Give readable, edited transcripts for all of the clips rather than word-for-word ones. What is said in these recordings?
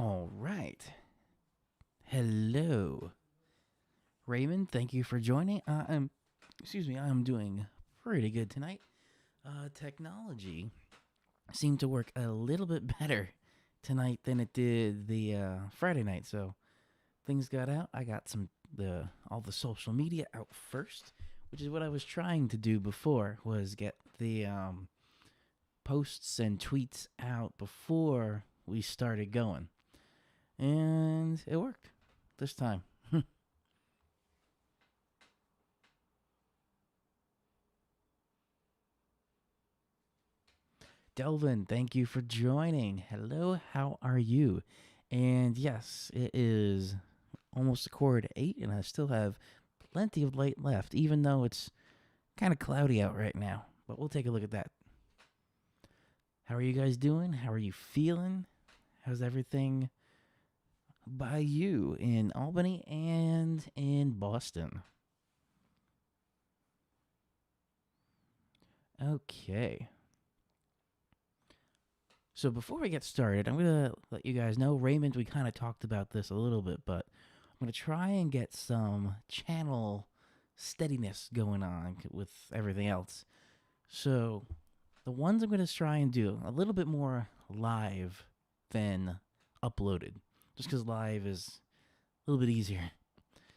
All right. Hello, Raymond. Thank you for joining. I'm doing pretty good tonight. Technology seemed to work a little bit better tonight than it did the Friday night. So things got out. I got some the all the social media out first, which is what I was trying to do before. Was get the posts and tweets out before we started going, and it worked this time. Delvin, thank you for joining. Hello, how are you? And yes, it is almost a quarter to 8, and I still have plenty of light left, even though it's kind of cloudy out right now. But we'll take a look at that. How are you guys doing? How are you feeling? How's everything by you in Albany and in Boston? Okay. So before we get started, I'm gonna let you guys know, Raymond. We kind of talked about this a little bit, but I'm gonna try and get some channel steadiness going on with everything else. So the ones I'm gonna try and do a little bit more live than uploaded, just because live is a little bit easier.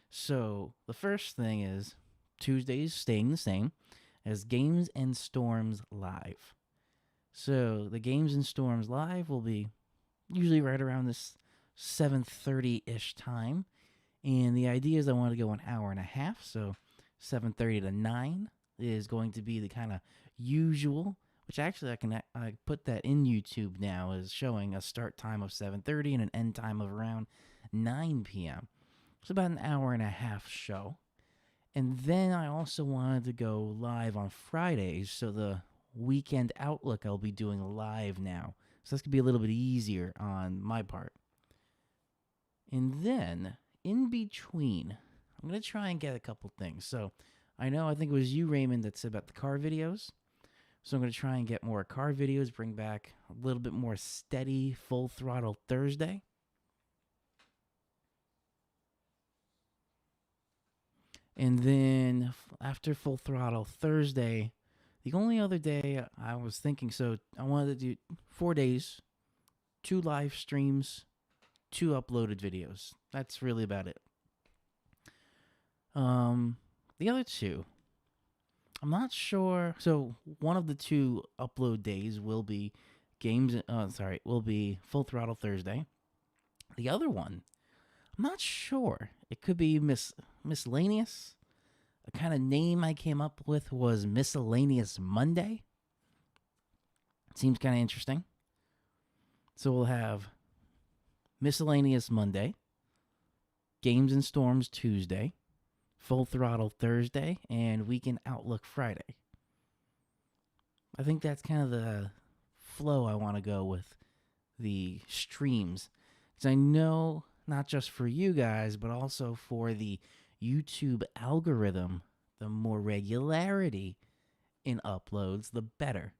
So the first thing is Tuesdays staying the same as Games and Storms live. So the Games and Storms live will be usually right around this 7:30 ish time, and the idea is I want to go an hour and a half. So 7:30 to 9 is going to be the kind of usual. Which actually I put that in YouTube now as showing a start time of 7:30 and an end time of around 9 p.m. It's about an hour and a half show. And then I also wanted to go live on Fridays, so the weekend outlook I'll be doing live now. So that's going to be a little bit easier on my part. And then in between, I'm going to try and get a couple things. So I think it was you, Raymond, that said about the car videos. So I'm going to try and get more car videos, bring back a little bit more steady, full throttle Thursday. And then after full throttle Thursday, the only other day I was thinking, so I wanted to do 4 days, 2 live streams, 2 uploaded videos. That's really about it. The other two, I'm not sure. So one of the 2 upload days will be will be full throttle Thursday. The other one, I'm not sure. It could be miscellaneous. A kind of name I came up with was Miscellaneous Monday. Seems kind of interesting. So we'll have Miscellaneous Monday, Games and Storms Tuesday, Full Throttle Thursday, and Weekend Outlook Friday. I think that's kind of the flow I want to go with the streams. Because I know, not just for you guys, but also for the YouTube algorithm, the more regularity in uploads, the better.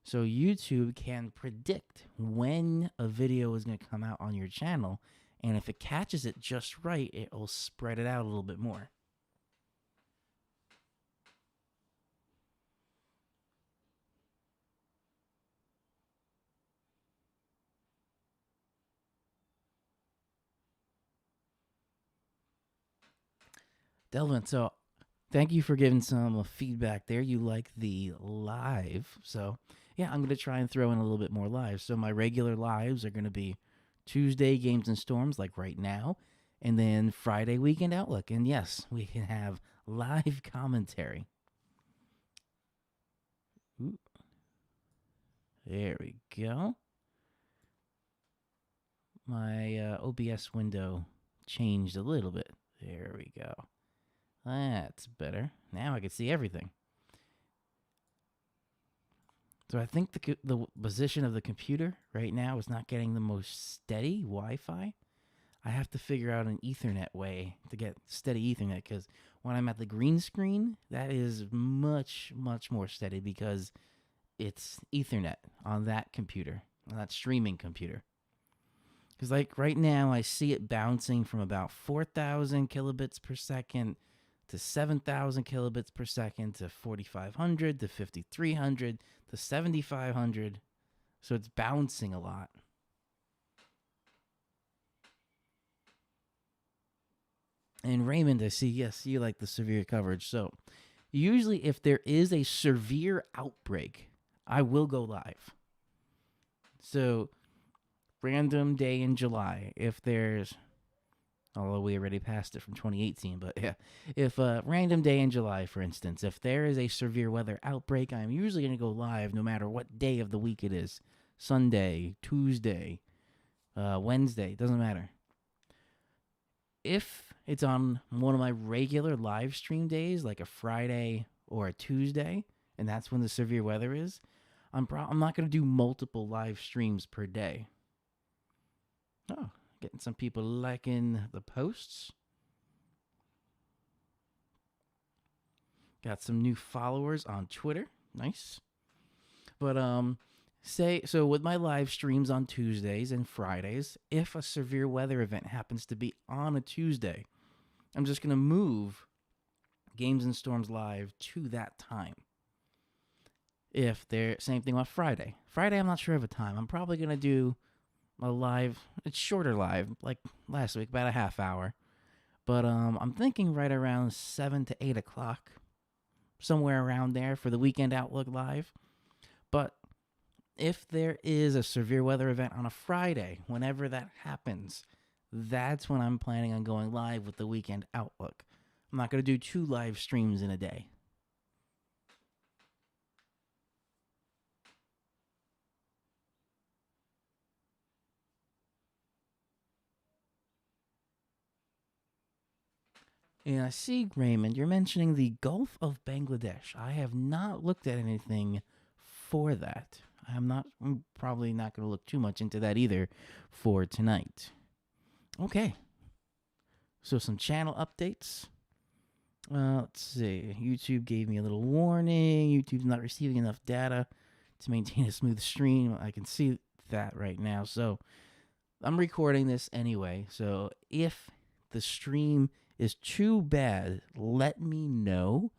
So YouTube can predict when a video is going to come out on your channel, and if it catches it just right, it will spread it out a little bit more. Delvin, so thank you for giving some feedback there. You like the live. So, yeah, I'm going to try and throw in a little bit more live. So, my regular lives are going to be Tuesday Games and Storms, like right now, and then Friday Weekend Outlook. And yes, we can have live commentary. Ooh, there we go. My OBS window changed a little bit. There we go. That's better. Now I can see everything. So I think the position of the computer right now is not getting the most steady Wi-Fi. I have to figure out an Ethernet way to get steady Ethernet, because when I'm at the green screen, that is much, much more steady because it's Ethernet on that computer, on that streaming computer. Because, like, right now, I see it bouncing from about 4,000 kilobits per second to 7,000 kilobits per second to 4,500 to 5,300 to 7,500. So it's bouncing a lot. And Raymond, I see, yes, you like the severe coverage. So usually, if there is a severe outbreak, I will go live. So, random day in July, if there's, although we already passed it from 2018, but yeah, if a random day in July, for instance, if there is a severe weather outbreak, I'm usually going to go live no matter what day of the week it is. Sunday, Tuesday, Wednesday, doesn't matter. If it's on one of my regular live stream days, like a Friday or a Tuesday, and that's when the severe weather is, I'm not going to do multiple live streams per day. Oh, getting some people liking the posts. Got some new followers on Twitter. Nice. But so with my live streams on Tuesdays and Fridays, if a severe weather event happens to be on a Tuesday, I'm just going to move Games and Storms live to that time. If they're same thing on Friday. Friday, I'm not sure of a time. I'm probably going to do a live, it's shorter live, like last week, about a half hour. But I'm thinking right around 7 to 8 o'clock, somewhere around there for the Weekend Outlook Live. But if there is a severe weather event on a Friday, whenever that happens, that's when I'm planning on going live with the Weekend Outlook. I'm not going to do 2 live streams in a day. And I see, Raymond, you're mentioning the Gulf of Bangladesh. I have not looked at anything for that. I'm probably not going to look too much into that either for tonight. Okay. So some channel updates. Let's see. YouTube gave me a little warning. YouTube's not receiving enough data to maintain a smooth stream. I can see that right now. So I'm recording this anyway. So if the stream is too bad, let me know,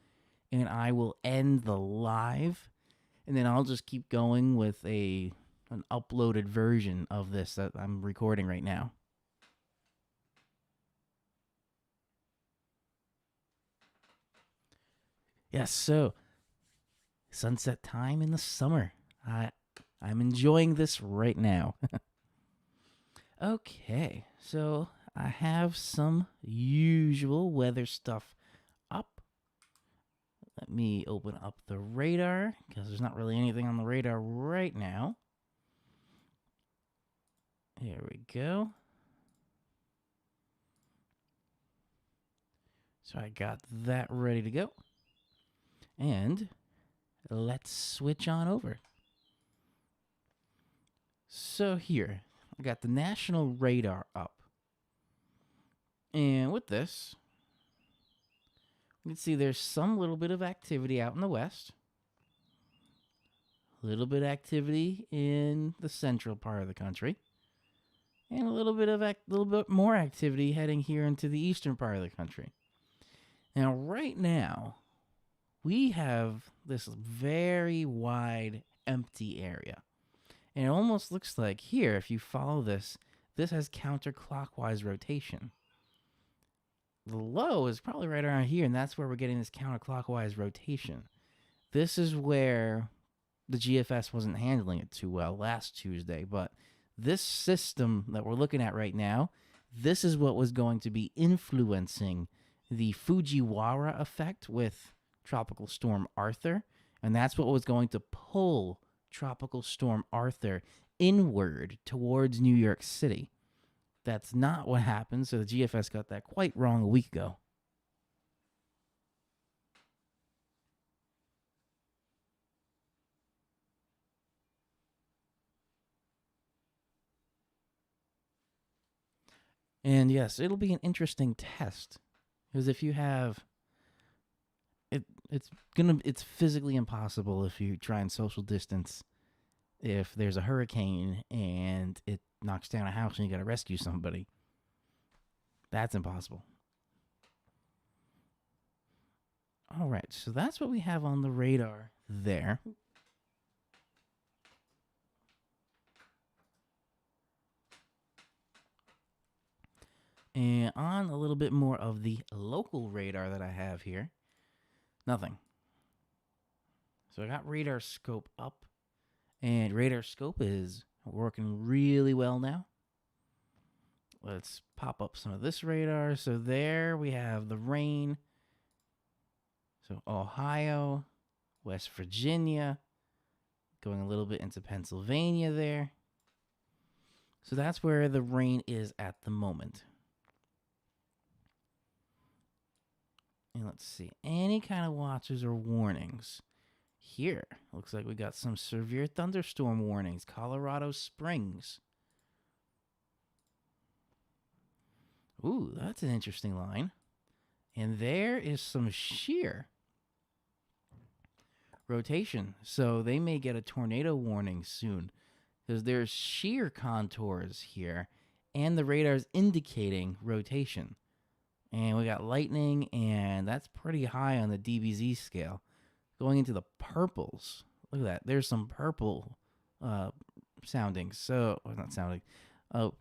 and I will end the live, and then I'll just keep going with an uploaded version of this that I'm recording right now. Yes, so sunset time in the summer. I'm enjoying this right now. Okay, so I have some usual weather stuff up. Let me open up the radar, because there's not really anything on the radar right now. Here we go. So I got that ready to go. And let's switch on over. So here, I got the national radar up. And with this, you can see there's some little bit of activity out in the west. A little bit of activity in the central part of the country. And a little bit more activity heading here into the eastern part of the country. Now, right now, we have this very wide, empty area. And it almost looks like here, if you follow this, this has counterclockwise rotation. The low is probably right around here, and that's where we're getting this counterclockwise rotation. This is where the GFS wasn't handling it too well last Tuesday, but this system that we're looking at right now, this is what was going to be influencing the Fujiwara effect with Tropical Storm Arthur, and that's what was going to pull Tropical Storm Arthur inward towards New York City. That's not what happened, so the GFS got that quite wrong a week ago. And yes, it'll be an interesting test, because if you have it's physically impossible if you try and social distance if there's a hurricane and it knocks down a house and you got to rescue somebody. That's impossible. All right, so that's what we have on the radar there. And on a little bit more of the local radar that I have here, nothing. So I got radar scope up, and radar scope is working really well now. Let's pop up some of this radar. So there we have the rain. So Ohio, West Virginia, going a little bit into Pennsylvania there. So that's where the rain is at the moment. And let's see, any kind of watches or warnings. Here, looks like we got some severe thunderstorm warnings, Colorado Springs. Ooh, that's an interesting line. And there is some shear rotation. So they may get a tornado warning soon because there's shear contours here and the radar's indicating rotation. And we got lightning, and that's pretty high on the DBZ scale. Going into the purples. Look at that. There's some purple sounding. So, or not sounding,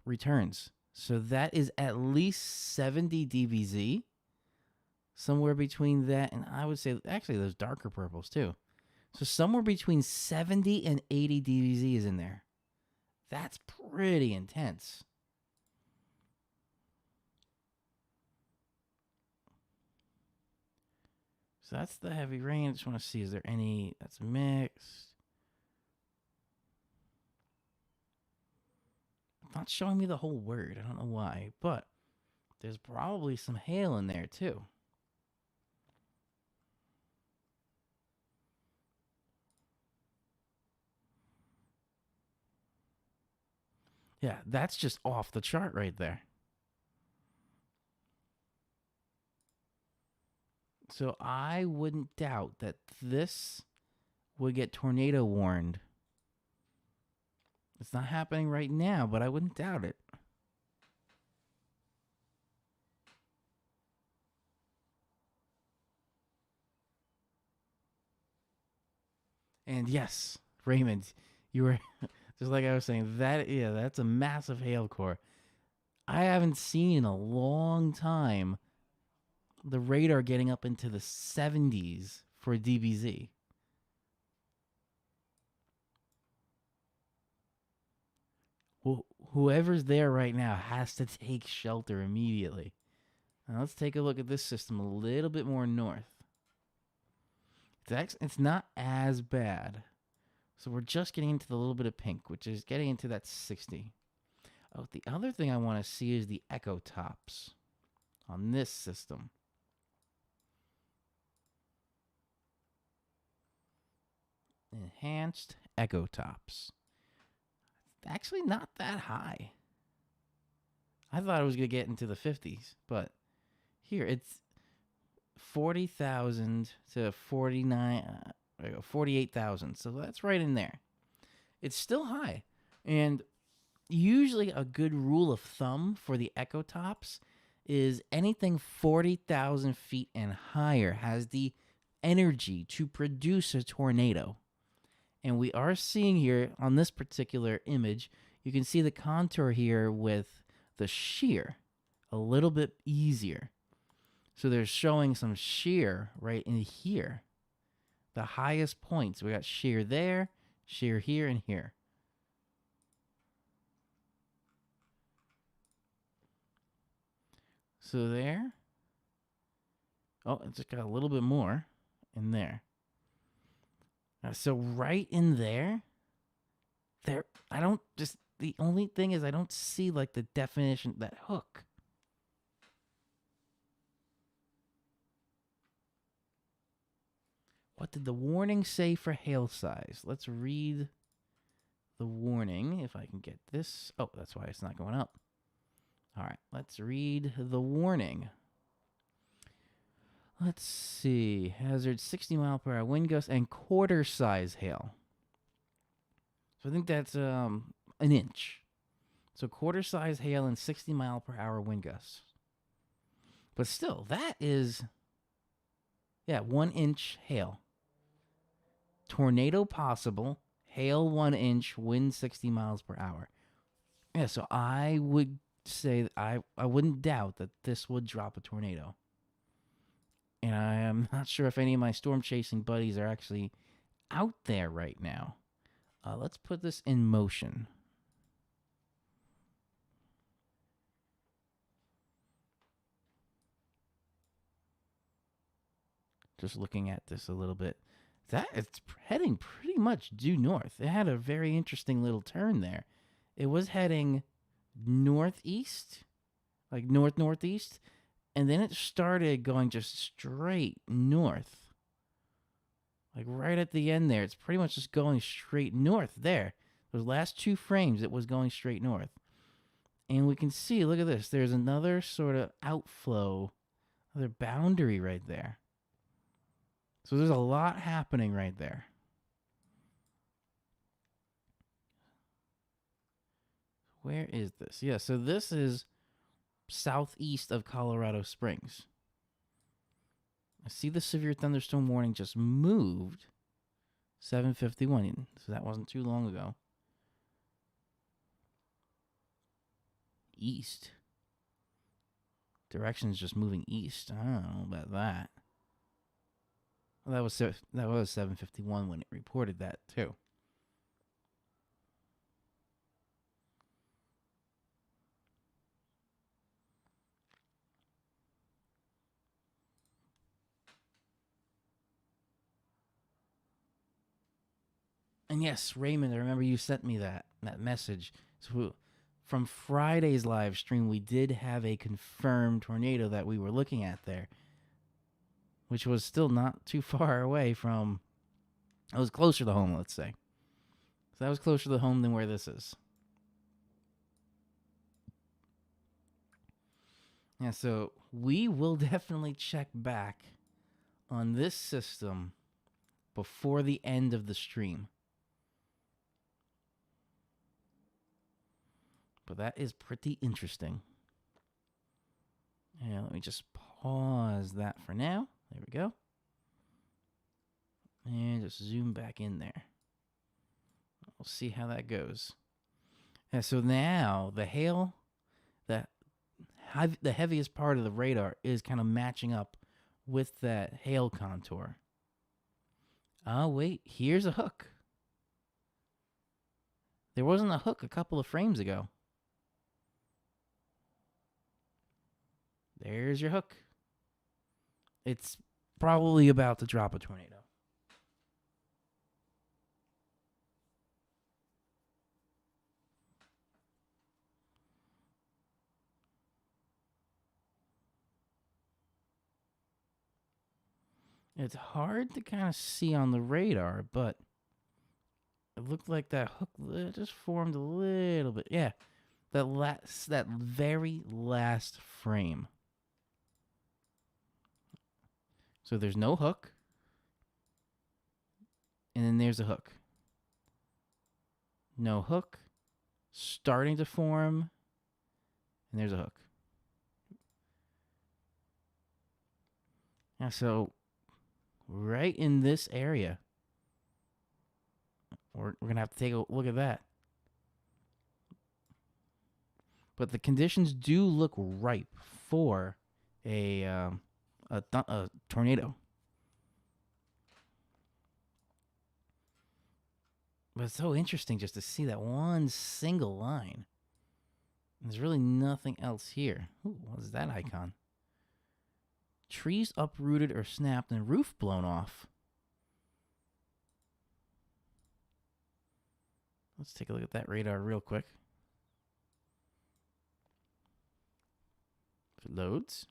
returns. So that is at least 70 DBZ. Somewhere between that, and I would say, actually, those darker purples too. So somewhere between 70 and 80 DBZ is in there. That's pretty intense. So that's the heavy rain. I just want to see, is there any that's mixed? It's not showing me the whole word. I don't know why, but there's probably some hail in there too. Yeah, that's just off the chart right there. So I wouldn't doubt that this would get tornado warned. It's not happening right now, but I wouldn't doubt it. And yes, Raymond, you were just like I was saying, that's a massive hail core. I haven't seen in a long time the radar getting up into the 70s for DBZ. Whoever's there right now has to take shelter immediately. Now let's take a look at this system a little bit more north. It's not as bad. So we're just getting into the little bit of pink, which is getting into that 60. Oh, the other thing I want to see is the echo tops on this system. Enhanced echo tops. Actually, not that high. I thought it was going to get into the 50s, but here it's 40,000 to 48,000. So that's right in there. It's still high. And usually a good rule of thumb for the echo tops is anything 40,000 feet and higher has the energy to produce a tornado. And we are seeing here on this particular image, you can see the contour here with the shear a little bit easier. So they're showing some shear right in here. The highest points. We got shear there, shear here, and here. So there. Oh, it just got a little bit more in there. So right in there, I don't just, the only thing is I don't see like the definition, that hook. What did the warning say for hail size? Let's read the warning if I can get this. Oh, that's why it's not going up. All right, let's read the warning. Let's see. Hazard 60 mile per hour wind gusts and quarter size hail. So I think that's an inch. So quarter size hail and 60-mile-per-hour wind gusts. But still, that is, yeah, 1 inch hail. Tornado possible, hail 1 inch, wind 60 miles per hour. Yeah, so I would say that I wouldn't doubt that this would drop a tornado. And I am not sure if any of my storm chasing buddies are actually out there right now. Let's put this in motion. Just looking at this a little bit. That it's heading pretty much due north. It had a very interesting little turn there. It was heading northeast, like northeast, and then it started going just straight north. Like right at the end there, it's pretty much just going straight north there. Those last 2 frames, it was going straight north. And we can see, look at this, there's another sort of outflow, another boundary right there. So there's a lot happening right there. Where is this? Yeah, so this is southeast of Colorado Springs. I see the severe thunderstorm warning just moved 7:51, so that wasn't too long ago. East. Direction's just moving east. I don't know about that. Well, that was 7:51 when it reported that too. And yes, Raymond, I remember you sent me that message. So from Friday's live stream, we did have a confirmed tornado that we were looking at there, which was still not too far away from. It was closer to home, let's say. So that was closer to home than where this is. Yeah, so we will definitely check back on this system before the end of the stream. But that is pretty interesting. Yeah, let me just pause that for now. There we go. And just zoom back in there. We'll see how that goes. Yeah, so now the hail, the heaviest part of the radar is kind of matching up with that hail contour. Oh, wait, here's a hook. There wasn't a hook a couple of frames ago. There's your hook. It's probably about to drop a tornado. It's hard to kind of see on the radar, but it looked like that hook just formed a little bit. Yeah, that very last frame. So there's no hook. And then there's a hook. No hook. Starting to form. And there's a hook. Yeah, so right in this area, we're going to have to take a look at that. But the conditions do look ripe for a tornado. But it's so interesting just to see that one single line. There's really nothing else here. Ooh, what is that icon? Trees uprooted or snapped and roof blown off. Let's take a look at that radar real quick. If it loads.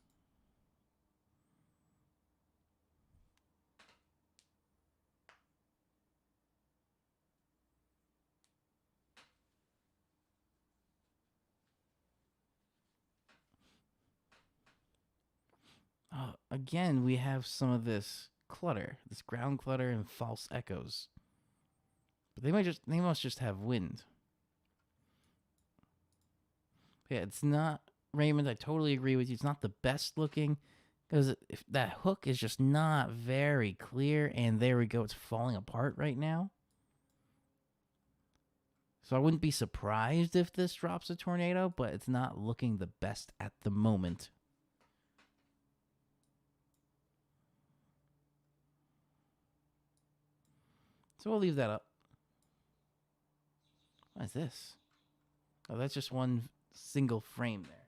Again, we have some of this clutter, this ground clutter and false echoes. But they must just have wind. Yeah, it's not, Raymond, I totally agree with you. It's not the best looking because if that hook is just not very clear, and there we go, it's falling apart right now. So I wouldn't be surprised if this drops a tornado, but it's not looking the best at the moment. So we'll leave that up. What is this? Oh, that's just one single frame there.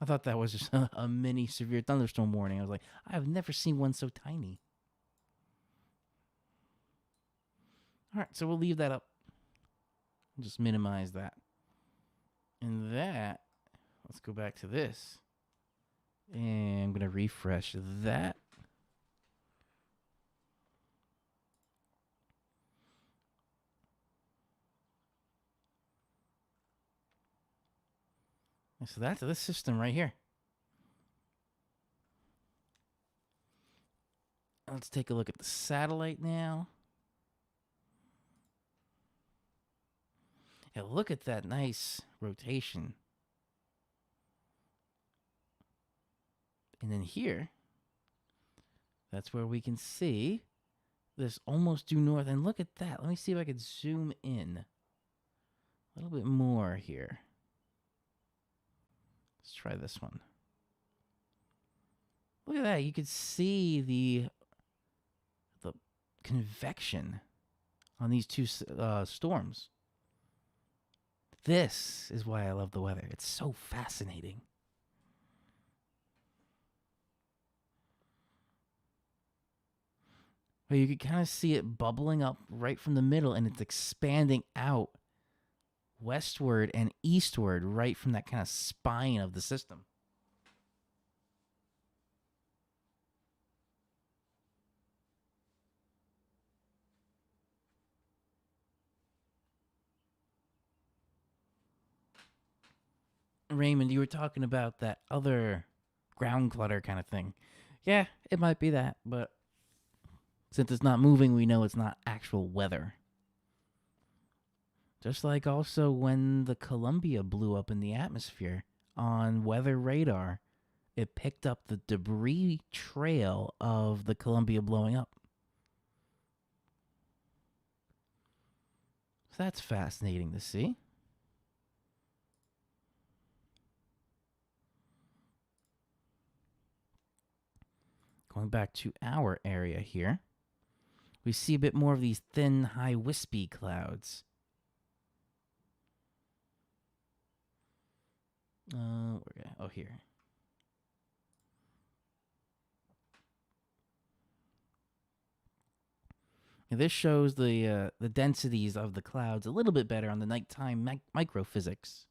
I thought that was just a mini severe thunderstorm warning. I was like, I've never seen one so tiny. All right, so we'll leave that up. Just minimize that. And that, let's go back to this. And I'm going to refresh that. So that's this system right here. Let's take a look at the satellite now. Yeah, look at that nice rotation. And then here, that's where we can see this almost due north. And look at that. Let me see if I can zoom in a little bit more here. Let's try this one. Look at that. You could see the convection on these two storms. This is why I love the weather. It's so fascinating. Well, you could kind of see it bubbling up right from the middle, and it's expanding out westward and eastward right from that kind of spine of the system. Raymond, you were talking about that other ground clutter kind of thing. Yeah, it might be that, but since it's not moving, we know it's not actual weather. Just like also when the Columbia blew up in the atmosphere on weather radar, it picked up the debris trail of the Columbia blowing up. So that's fascinating to see. Going back to our area here, we see a bit more of these thin, high, wispy clouds. Here. Now this shows the densities of the clouds a little bit better on the nighttime microphysics.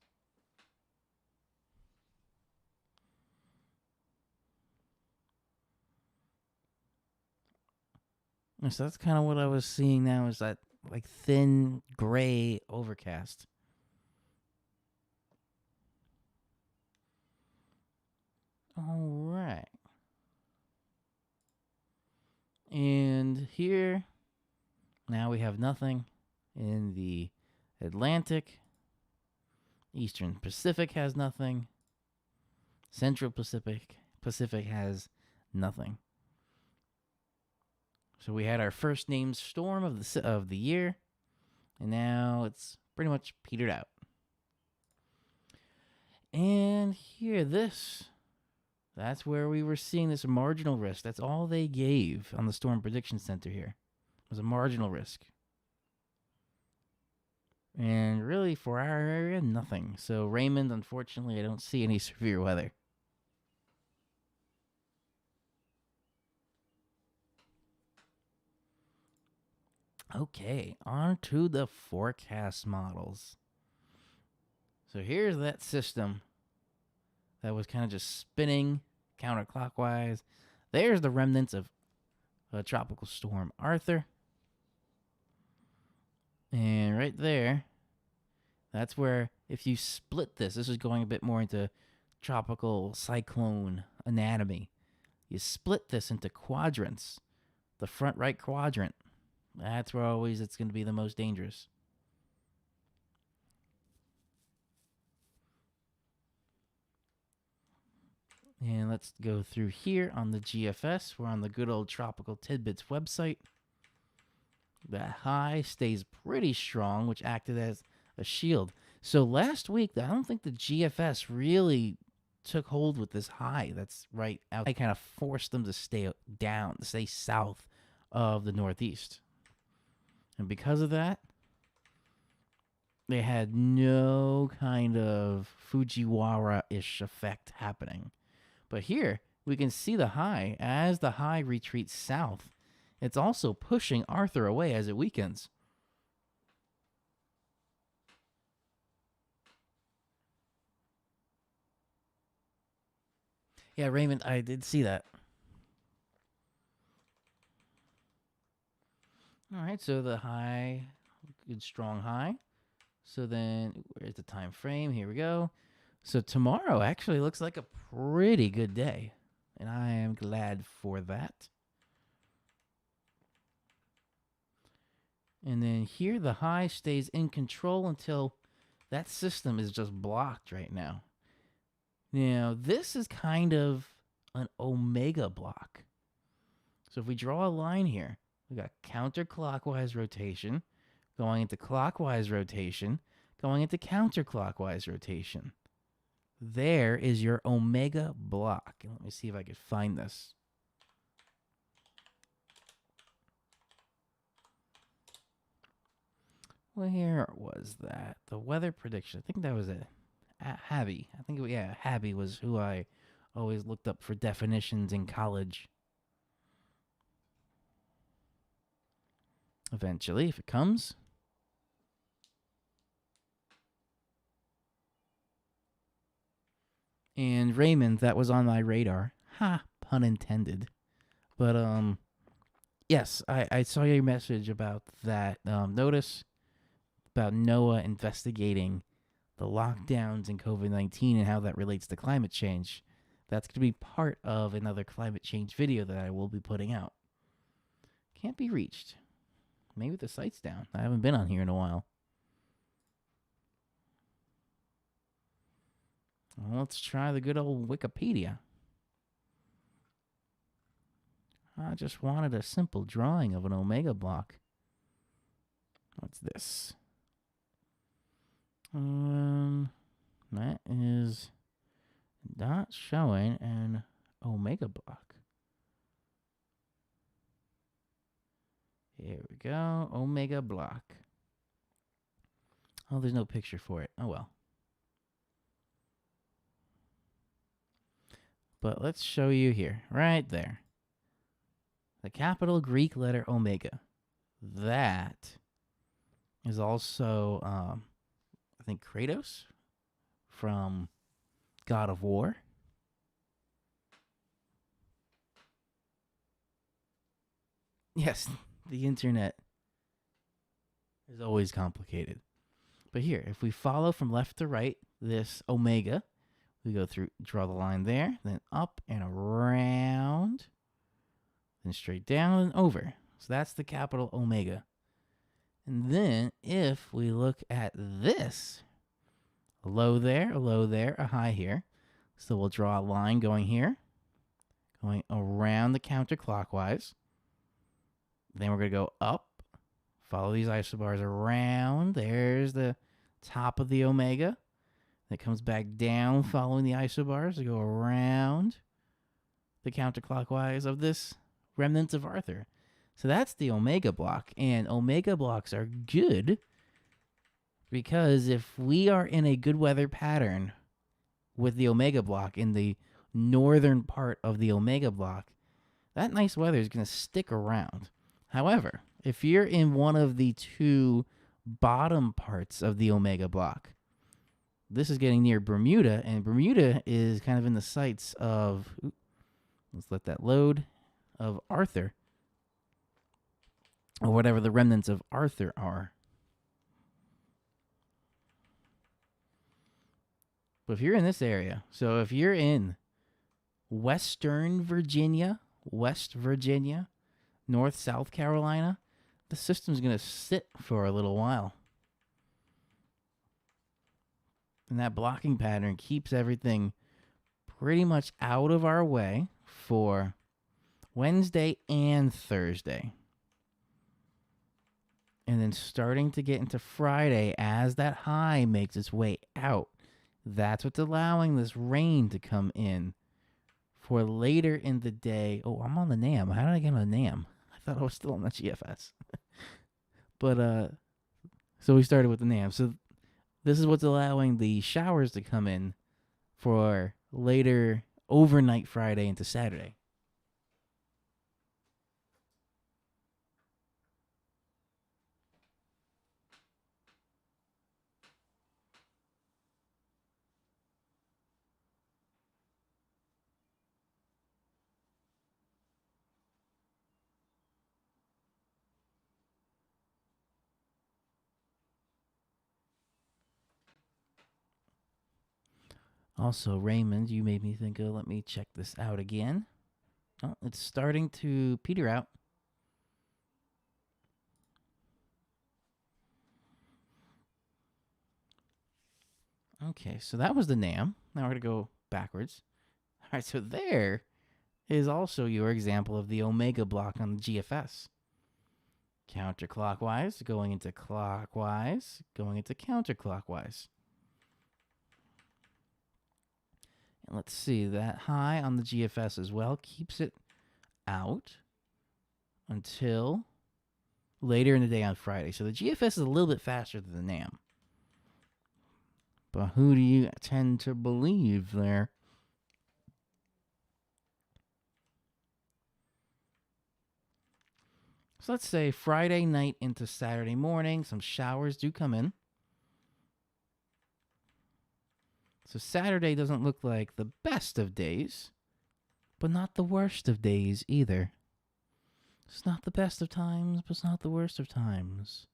So that's kind of what I was seeing now, is that like thin gray overcast. All right. And here, now we have nothing in the Atlantic. Eastern Pacific has nothing. Central Pacific has nothing. So we had our first named storm of the year, and now it's pretty much petered out. And here, that's where we were seeing this marginal risk. That's all they gave on the Storm Prediction Center here. It was a marginal risk. And really, for our area, nothing. So Raymond, unfortunately, I don't see any severe weather. Okay, on to the forecast models. So here's that system that was kind of just spinning counterclockwise. There's the remnants of Tropical Storm Arthur. And right there, that's where, if you split this is going a bit more into tropical cyclone anatomy. you split this into quadrants. The front right quadrant, that's where always it's going to be the most dangerous. And let's go through here on the GFS. We're on the good old Tropical Tidbits website. That high stays pretty strong, which acted as a shield. So last week, I don't think the GFS really took hold with this high that's right out. I kind of forced them to stay down, to stay south of the Northeast. And because of that, they had no kind of Fujiwara-ish effect happening. But here, we can see the high. As the high retreats south, it's also pushing Arthur away as it weakens. Yeah, Raymond, I did see that. All right, so the high, good strong high. So then, where's the time frame? Here we go. So tomorrow actually looks like a pretty good day, and I am glad for that. And then here, the high stays in control until that system is just blocked right now. Now, this is kind of an omega block. So if we draw a line here, we got counterclockwise rotation, going into clockwise rotation, going into counterclockwise rotation. There is your omega block. And let me see if I can find this. Where was that? The weather prediction. I think that was it. Habby. I think, Habby was who I always looked up for definitions in college. Eventually, if it comes. And Raymond, that was on my radar. Ha, pun intended. But, yes, I saw your message about that notice about NOAA investigating the lockdowns in COVID-19 and how that relates to climate change. That's going to be part of another climate change video that I will be putting out. Can't be reached. Maybe the site's down. I haven't been on here in a while. Well, let's try the good old Wikipedia. I just wanted a simple drawing of an omega block. What's this? That is not showing an omega block. Here we go. Omega block. Oh, there's no picture for it. Oh, well. But let's show you here. Right there. The capital Greek letter omega. That is also, I think, Kratos from God of War. Yes, the internet is always complicated. But here, if we follow from left to right, this omega, we go through, draw the line there, then up and around, then straight down and over. So that's the capital omega. And then if we look at this, a low there, a high here. So we'll draw a line going here, going around the counterclockwise. Then we're going to go up, follow these isobars around. There's the top of the omega. It comes back down following the isobars to go around the counterclockwise of this remnants of Arthur. So that's the omega block. And omega blocks are good because if we are in a good weather pattern with the omega block in the northern part of the omega block, that nice weather is going to stick around. However, if you're in one of the two bottom parts of the omega block, this is getting near Bermuda, and Bermuda is kind of in the sights of, let's let that load, of Arthur, or whatever the remnants of Arthur are. But if you're in this area, so if you're in Western Virginia, West Virginia, North South Carolina, the system's going to sit for a little while. And that blocking pattern keeps everything pretty much out of our way for Wednesday and Thursday. And then starting to get into Friday as that high makes its way out. That's what's allowing this rain to come in for later in the day. Oh, I'm on the NAM. How did I get on the NAM? I thought I was still on the GFS. But, so we started with the NAM. So this is what's allowing the showers to come in for later overnight Friday into Saturday. Also, Raymond, you made me think of, let me check this out again. Oh, it's starting to peter out. Okay, so that was the NAM. Now we're going to go backwards. All right, so there is also your example of the omega block on the GFS. Counterclockwise, going into clockwise, going into counterclockwise. And let's see, that high on the GFS as well keeps it out until later in the day on Friday. So the GFS is a little bit faster than the NAM. But who do you tend to believe there? So let's say Friday night into Saturday morning, some showers do come in. So Saturday doesn't look like the best of days, but not the worst of days either. It's not the best of times, but it's not the worst of times.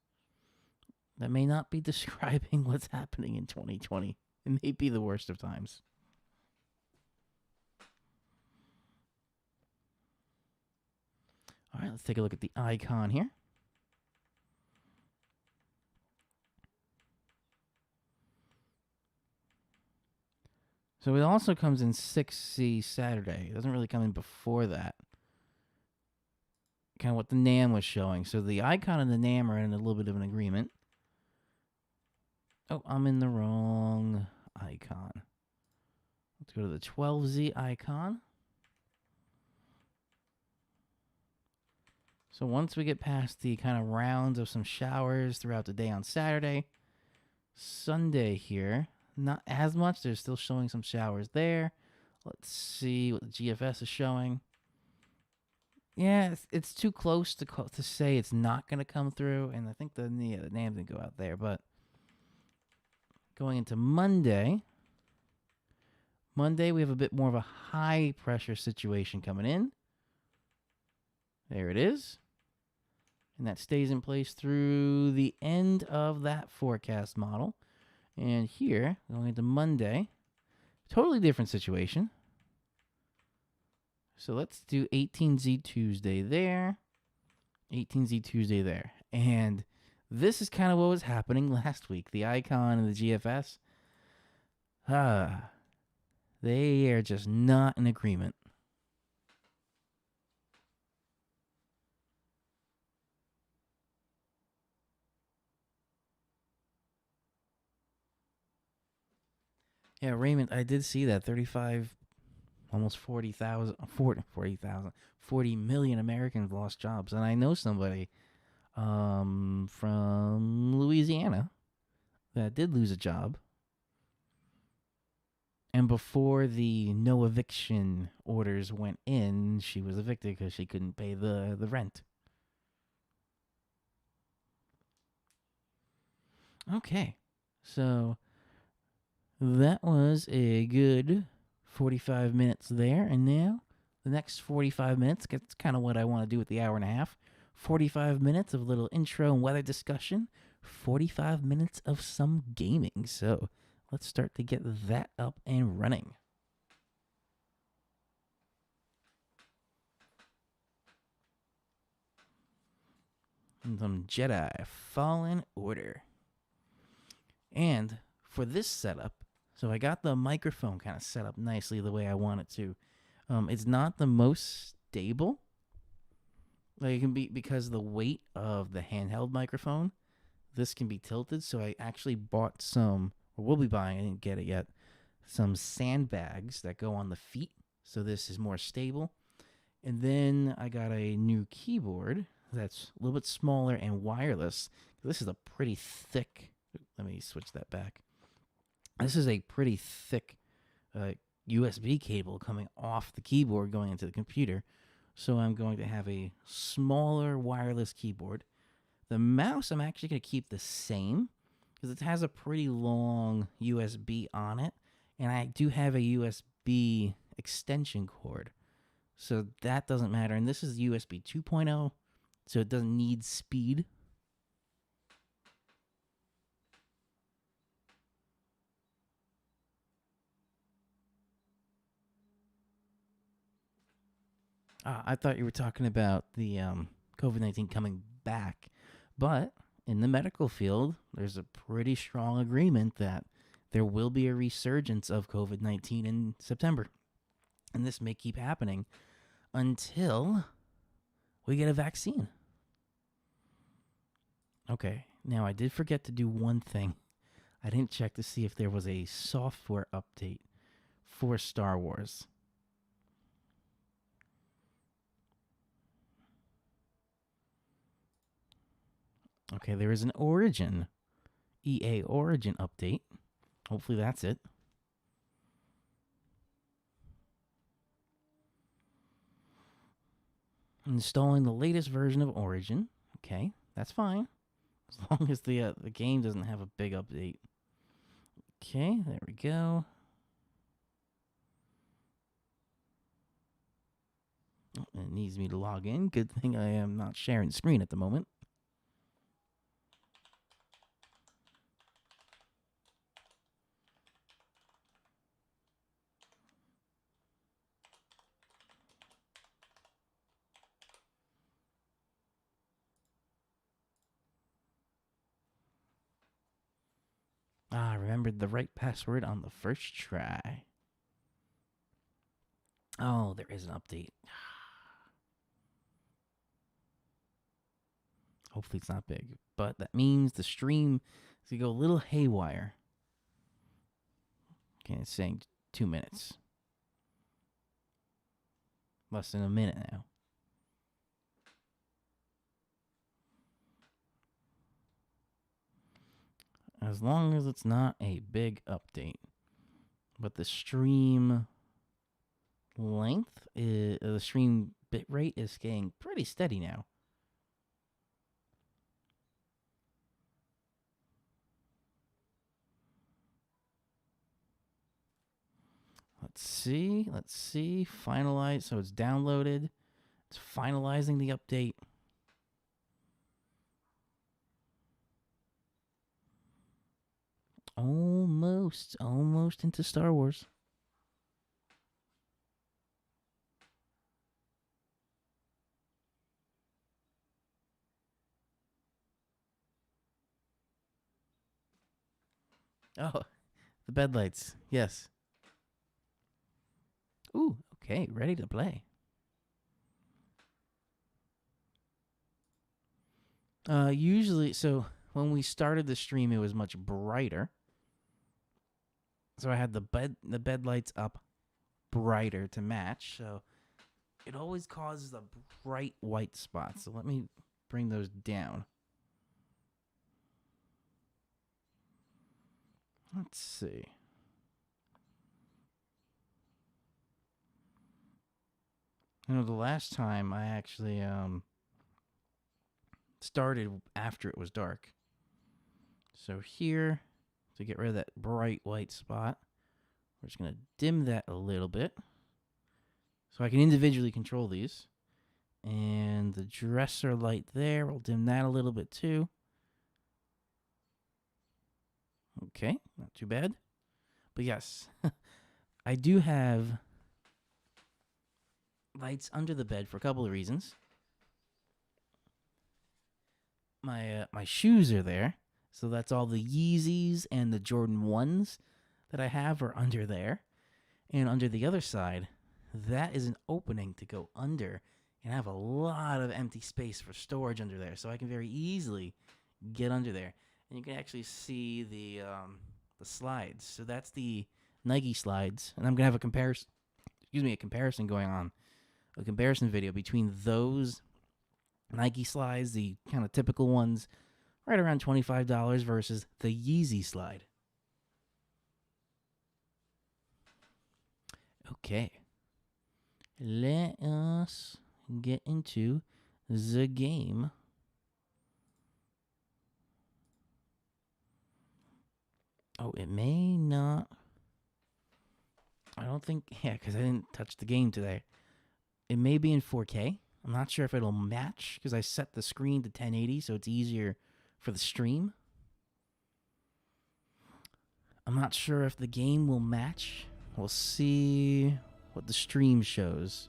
That may not be describing what's happening in 2020. It may be the worst of times. All right, let's take a look at the icon here. So it also comes in 6C Saturday. It doesn't really come in before that. Kind of what the NAM was showing. So the icon and the NAM are in a little bit of an agreement. Oh, I'm in the wrong icon. Let's go to the 12Z icon. So once we get past the kind of rounds of some showers throughout the day on Saturday, Sunday here, not as much. They're still showing some showers there. Let's see what the GFS is showing. Yeah, it's too close to say it's not going to come through, and I think the NAM didn't go out there. But going into Monday, we have a bit more of a high pressure situation coming in. There it is. And that stays in place through the end of that forecast model. And here, going into Monday, totally different situation. So let's do 18Z Tuesday there, 18Z Tuesday there. And this is kind of what was happening last week. The icon and the GFS, they are just not in agreement. Yeah, Raymond, I did see that 35, almost 40,000, 40 million Americans lost jobs. And I know somebody from Louisiana that did lose a job. And before the no eviction orders went in, she was evicted because she couldn't pay the rent. Okay, so that was a good 45 minutes there. And now the next 45 minutes, that's kind of what I want to do with the hour and a half. 45 minutes of a little intro and weather discussion. 45 minutes of some gaming. So let's start to get that up and running. and some Jedi Fallen Order. And for this setup, so I got the microphone kind of set up nicely the way I want it to. It's not the most stable. Like it can be because of the weight of the handheld microphone. This can be tilted, so I actually bought some, or will be buying, I didn't get it yet, some sandbags that go on the feet, so this is more stable. And then I got a new keyboard that's a little bit smaller and wireless. This is a pretty thick, let me switch that back. This is a pretty thick USB cable coming off the keyboard going into the computer. So I'm going to have a smaller wireless keyboard. The mouse I'm actually going to keep the same because it has a pretty long USB on it. And I do have a USB extension cord. So that doesn't matter. And this is USB 2.0, so it doesn't need speed. I thought you were talking about the COVID-19 coming back. But in the medical field, there's a pretty strong agreement that there will be a resurgence of COVID-19 in September. And this may keep happening until we get a vaccine. Okay, now I did forget to do one thing. I didn't check to see if there was a software update for Star Wars. Okay, there is an Origin, EA Origin update. Hopefully that's it. Installing the latest version of Origin. Okay, that's fine. As long as the game doesn't have a big update. Okay, there we go. Oh, it needs me to log in. Good thing I am not sharing screen at the moment. I remembered the right password on the first try. Oh, there is an update. Hopefully it's not big. But that means the stream is going to go a little haywire. Okay, it's saying 2 minutes. Less than a minute now. As long as it's not a big update. But the stream length, the stream bit rate is staying pretty steady now. Let's see. Finalize. So it's downloaded. It's finalizing the update. Almost into Star Wars. Oh, the bed lights. Yes. Ooh, okay, ready to play. Usually, so when we started the stream, it was much brighter. So I had the bed lights up brighter to match. So it always causes a bright white spot. So let me bring those down. Let's see. You know, the last time I actually started after it was dark. So here, to get rid of that bright white spot, we're just going to dim that a little bit. So I can individually control these. And the dresser light there, we'll dim that a little bit too. Okay, not too bad. But yes, I do have lights under the bed for a couple of reasons. my shoes are there. So that's all the Yeezys and the Jordan 1s that I have are under there. And under the other side, that is an opening to go under and have a lot of empty space for storage under there. So I can very easily get under there. And you can actually see the slides. So that's the Nike slides. And I'm going to have a comparison going on. A comparison video between those Nike slides, the kind of typical ones, right around $25 versus the Yeezy slide. Okay. Let us get into the game. Oh, it may not. I don't think, because I didn't touch the game today. It may be in 4K. I'm not sure if it'll match because I set the screen to 1080 so it's easier for the stream. I'm not sure if the game will match. We'll see what the stream shows.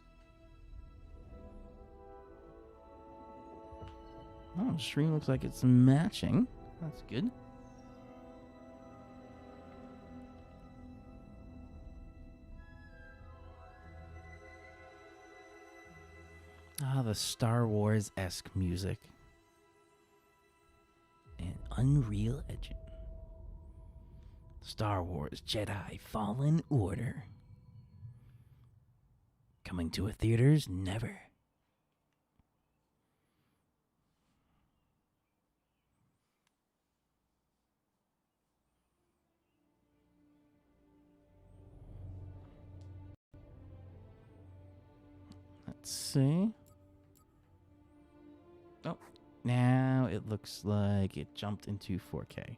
Oh, the stream looks like it's matching. That's good. Ah, the Star Wars-esque music. And Unreal Engine. Star Wars Jedi Fallen Order. Coming to a theaters never. Let's see. Oh, now it looks like it jumped into 4K.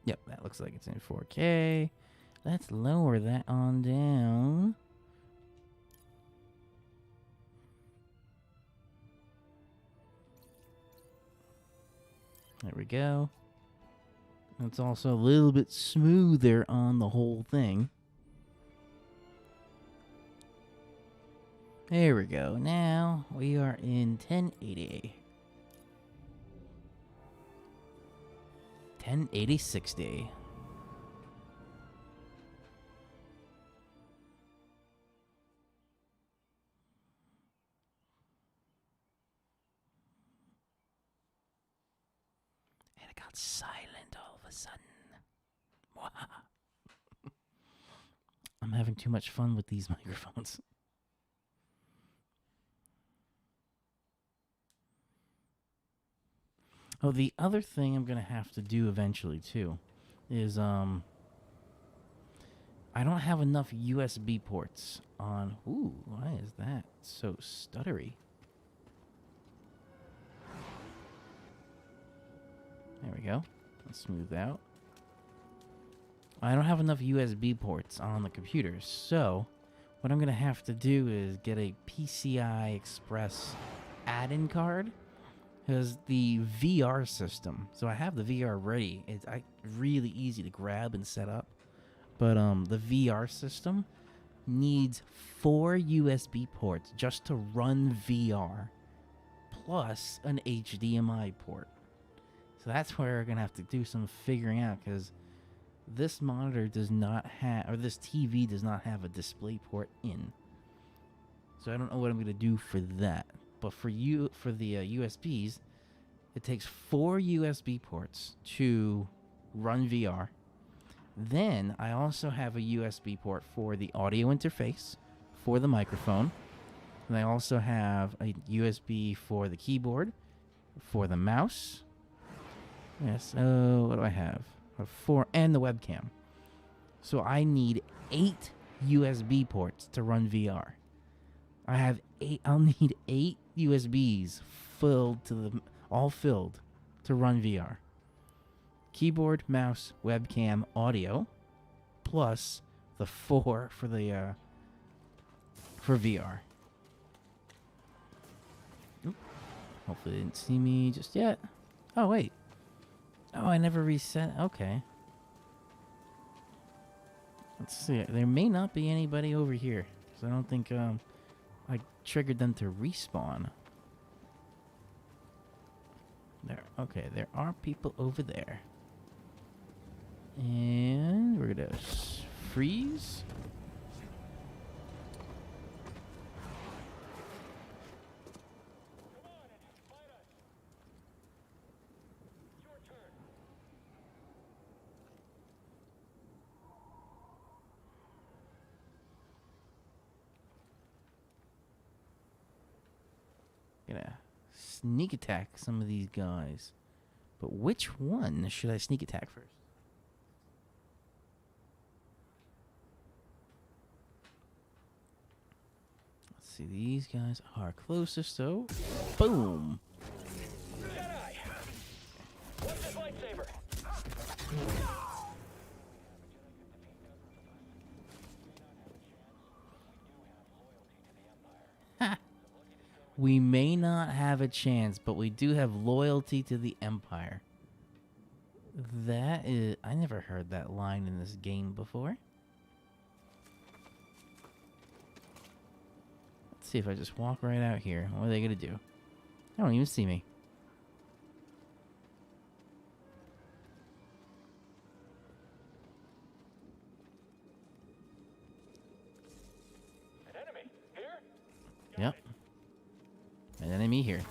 Yep, that looks like it's in 4K. Let's lower that on down. There we go. It's also a little bit smoother on the whole thing. There we go. Now we are in 1080. 1080-60. And it got silent all of a sudden. I'm having too much fun with these microphones. Oh, the other thing I'm going to have to do eventually, too, is, I don't have enough USB ports on... Ooh, why is that so stuttery? There we go. Let's smooth out. I don't have enough USB ports on the computer, so what I'm going to have to do is get a PCI Express add-in card. Because the VR system, so I have the VR ready. It's really easy to grab and set up. But the VR system needs 4 USB ports just to run VR, plus an HDMI port. So that's where we're going to have to do some figuring out, because this monitor does not have, or this TV does not have a display port in. So I don't know what I'm going to do for that. But for the USBs, it takes 4 USB ports to run VR. Then I also have a USB port for the audio interface, for the microphone. And I also have a USB for the keyboard, for the mouse. Yes, what do I have? 4, and the webcam. So I need 8 USB ports to run VR. I have 8. I'll need 8 USBs all filled to run VR. Keyboard, mouse, webcam, audio, plus the 4 for the for VR. Oop. Hopefully they didn't see me just yet. Oh wait. Oh, I never reset. Okay. Let's see. There may not be anybody over here, because I don't think I triggered them to respawn. There. Okay, there are people over there. And we're gonna freeze. Gonna sneak attack some of these guys. But which one should I sneak attack first? Let's see, these guys are closest, so boom. Jedi! What's this lightsaber? We may not have a chance, but we do have loyalty to the Empire. That is... I never heard that line in this game before. Let's see if I just walk right out here. What are they going to do? They don't even see me. An enemy. Here? Yep. An enemy here.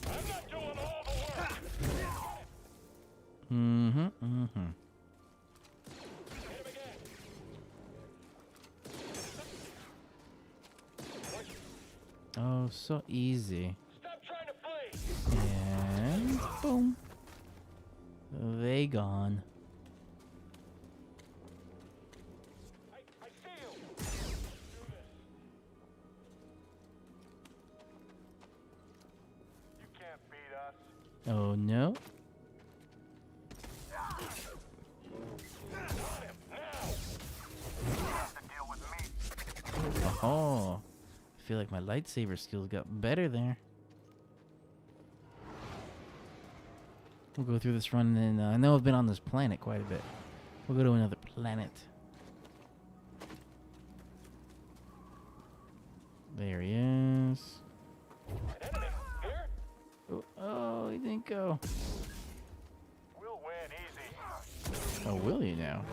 I'm not doing all the work. Mm-hmm. Hit him again. Oh, so easy. Stop trying to flee. And boom. They gone. I see you. Do this. You can't beat us. Oh, no. Got him. Now. You have to deal with me. Oh. I feel like my lightsaber skills got better there. We'll go through this run, and I know I've been on this planet quite a bit. We'll go to another planet. There he is. An enemy. Here? Oh, he didn't go. We'll win easy. Oh, will you now?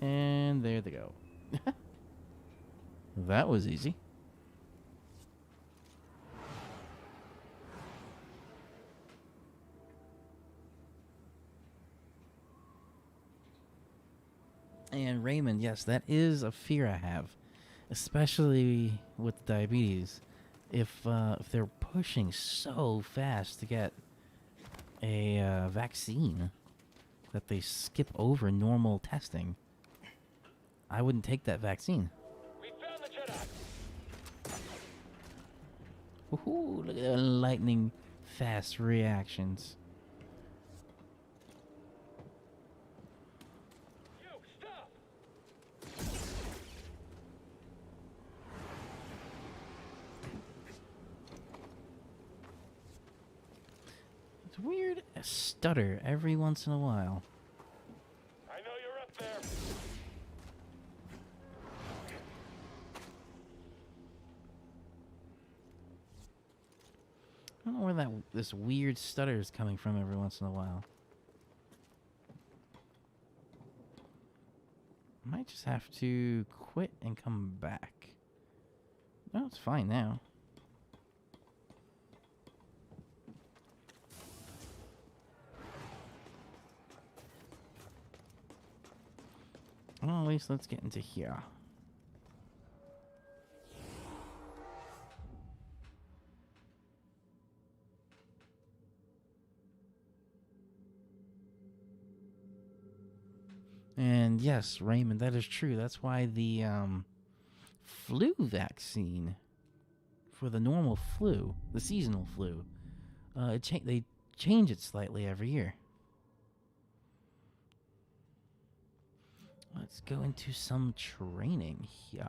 And there they go. That was easy. And Raymond, yes, that is a fear I have, especially with diabetes. If they're pushing so fast to get a vaccine that they skip over normal testing, I wouldn't take that vaccine. We found the Jedi. Woohoo! Look at the lightning fast reactions. You stop. It's weird, a stutter every once in a while. I know you're up there. I don't know where this weird stutter is coming from every once in a while. Might just have to quit and come back. No, it's fine now. Well, at least let's get into here. And yes, Raymond, that is true. That's why the flu vaccine for the normal flu, the seasonal flu, they change it slightly every year. Let's go into some training here.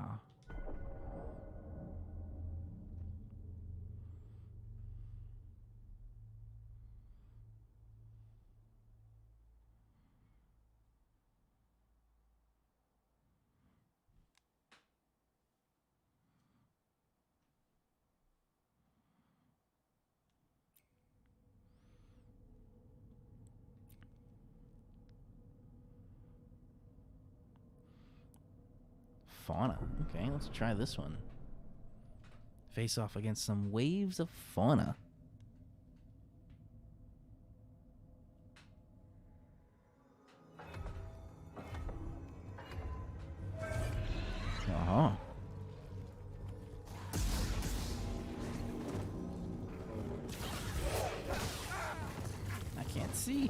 fauna. Okay, let's try this one. Face off against some waves of fauna. Uh-huh. I can't see.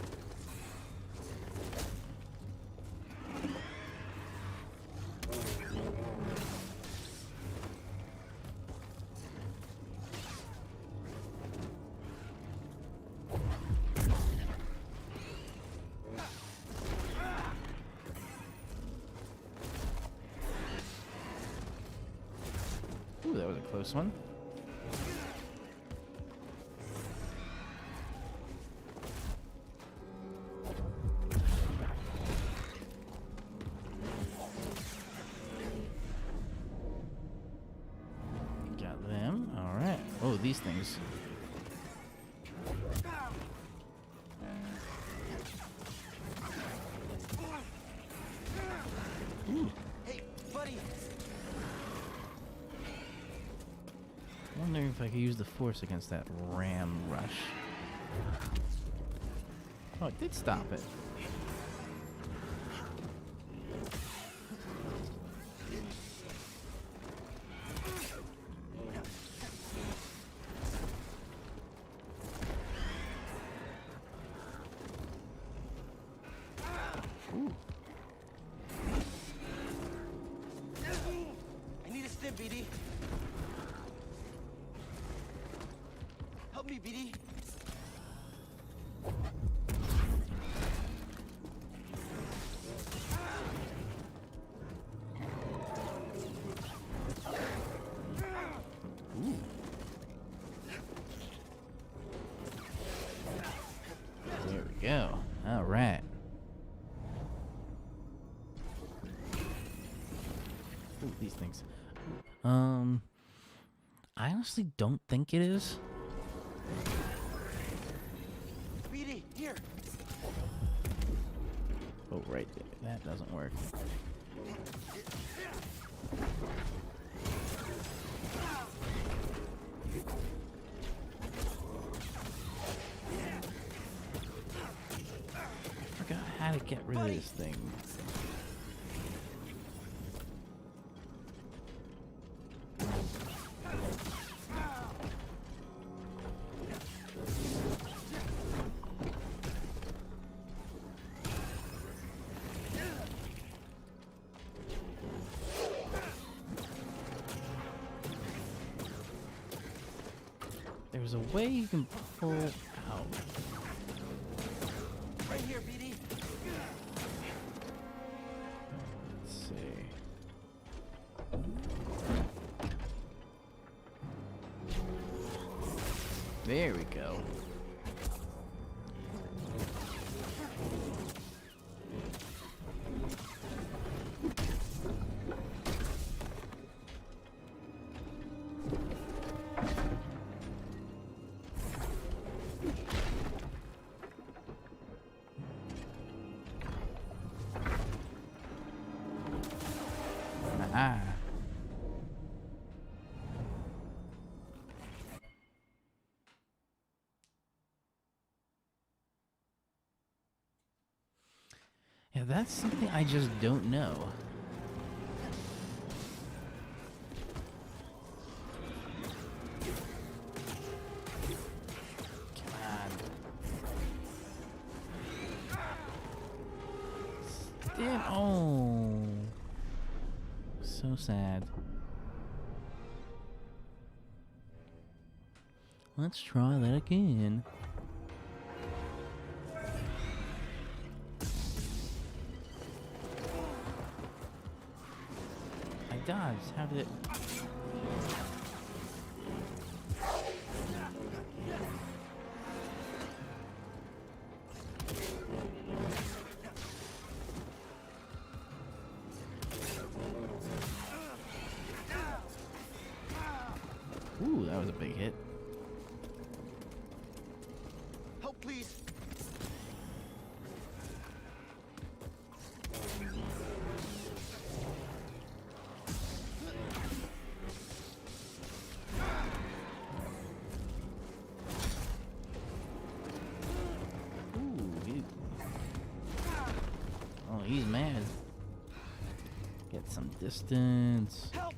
Ooh, that was a close one. Got them. All right. Oh, these things. Ooh. Hey, buddy. Wondering if I could use the force against that ram rush. Oh, it did stop it. Ooh. I need a stim, BD. Help me, BD. Ooh. There we go. All right. Ooh, these things. I honestly don't think it is. BD, here. Oh, right there. That doesn't work. Forgot how to get rid of this thing. There's a way you can pull out. Right here, BD. Let's see. There we go. Ah. Yeah, that's something I just don't know. Come on. Damn. Oh. So sad. Let's try that again. I dodged. How did it... Ooh, that was a big hit. Help, please. some distance. Help!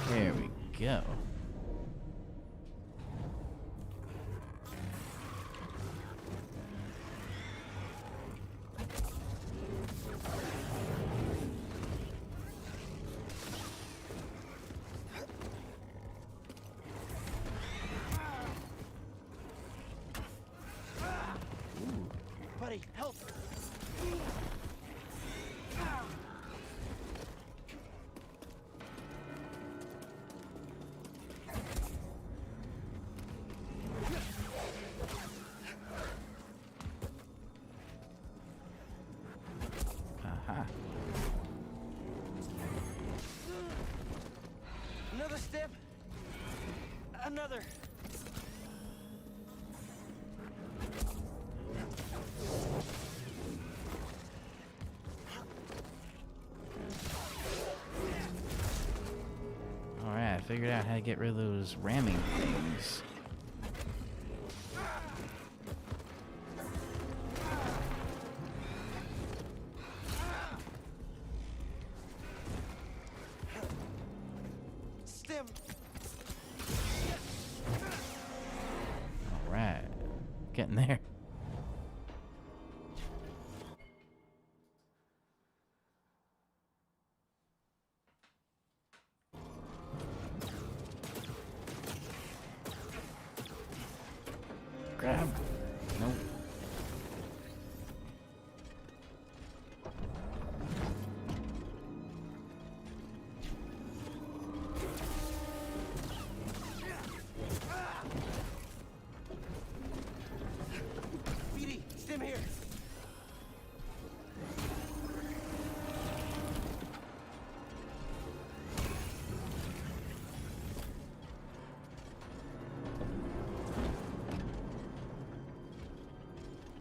There we go. Buddy, help! Aha. Another step. Another. Alright, I figured out how to get rid of those ramming things. Stim. Alright. Getting there. Grab. Nope. BD, stim here.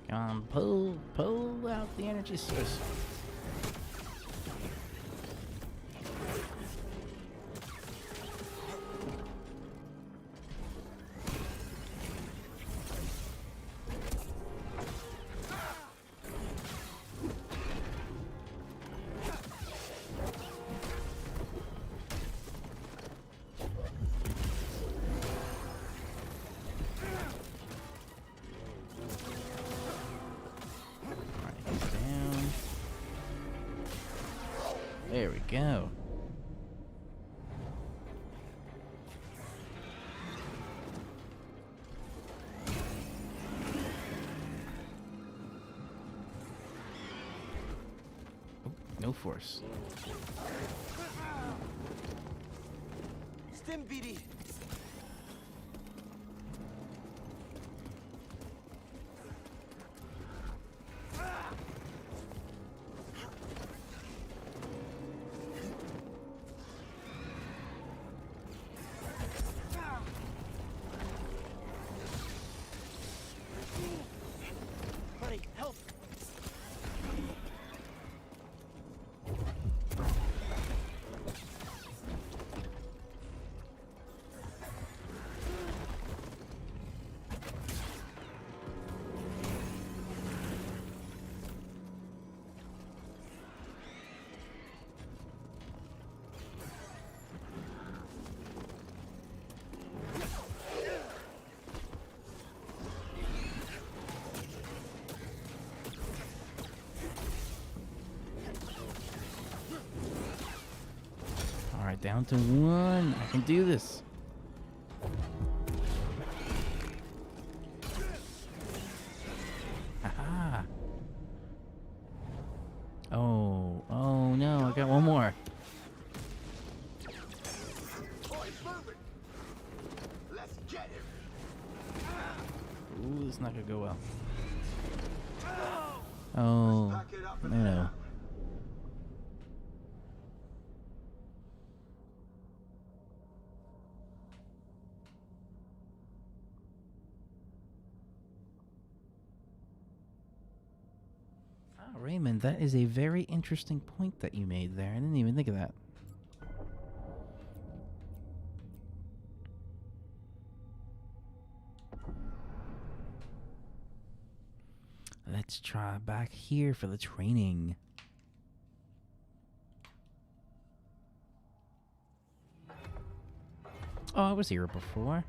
Come on, pull out the energy source. Alright, he's down. There we go. Oh, no force. Stim, BD. Buddy, help! Alright, down to one. I can do this. Haha. Oh no, I got one more. Let's get him. Ooh, this is not gonna go well. Oh, Back it up and no. Ah, Raymond, that is a very interesting point that you made there. I didn't even think of that. Let's try back here for the training. Oh, I was here before.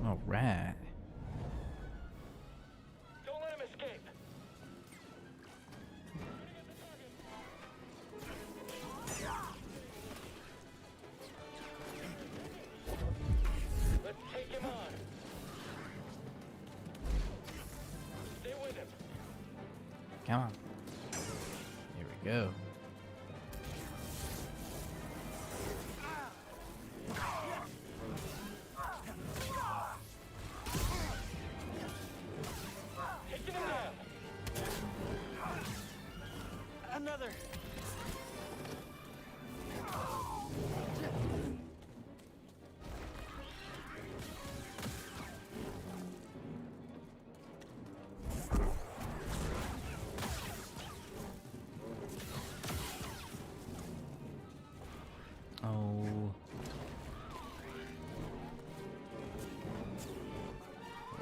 All right. Don't let him escape. Let's take him on. Stay with him. Come on. Here we go. Taking him down. Another. Oh.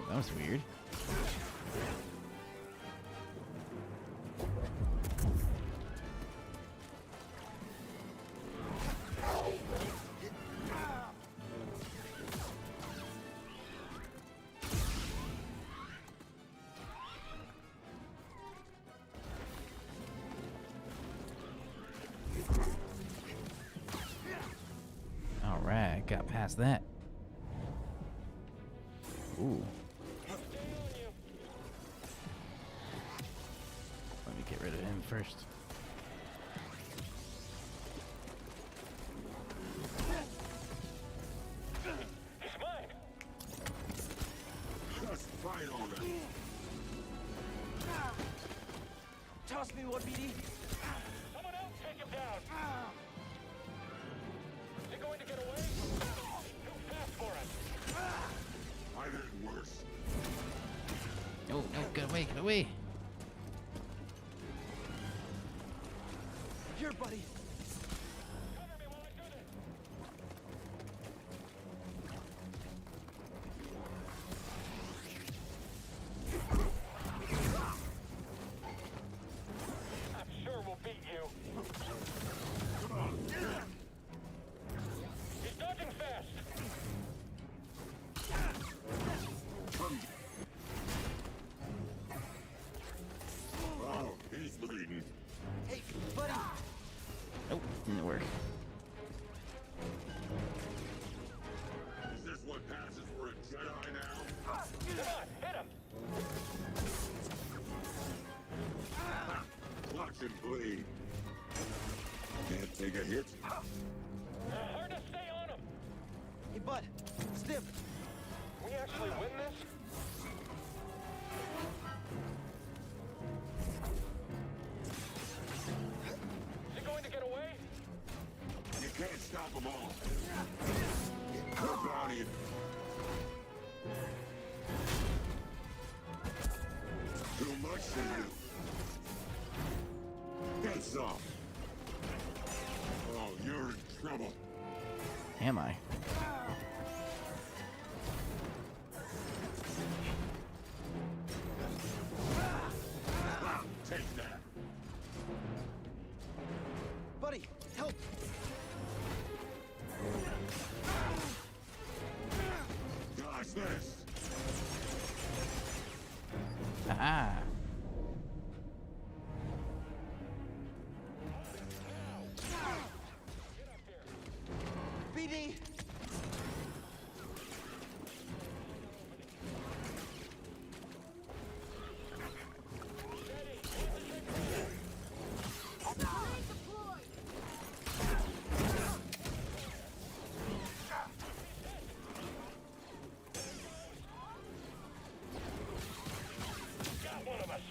That was weird. All right, got past that. Ooh. Let me get rid of him first. He's mine. Just fight on it. Toss me one, BD. Someone else take him down. Is he going to get away? Too fast for us. I did it worse. Oh, no, get away, get away. Here, buddy. Cover me while I do this. I'm sure we'll beat you. Come on, get it. He's dodging fast. Come. Oh, he's bleeding. Hey, buddy. Nope, didn't work. Is this what passes for a Jedi now? Come on, hit him. Ha! Watch him bleed. Can't take a hit. Hard to stay on him. Hey, bud. Stim. We actually win this? Is he going to get away? You can't stop them all. We're bounty. Too much for you. Get some. Oh, you're in trouble. Am I? Ah, take that. Buddy, help. Dodge this. Ah. BD. Got one of us.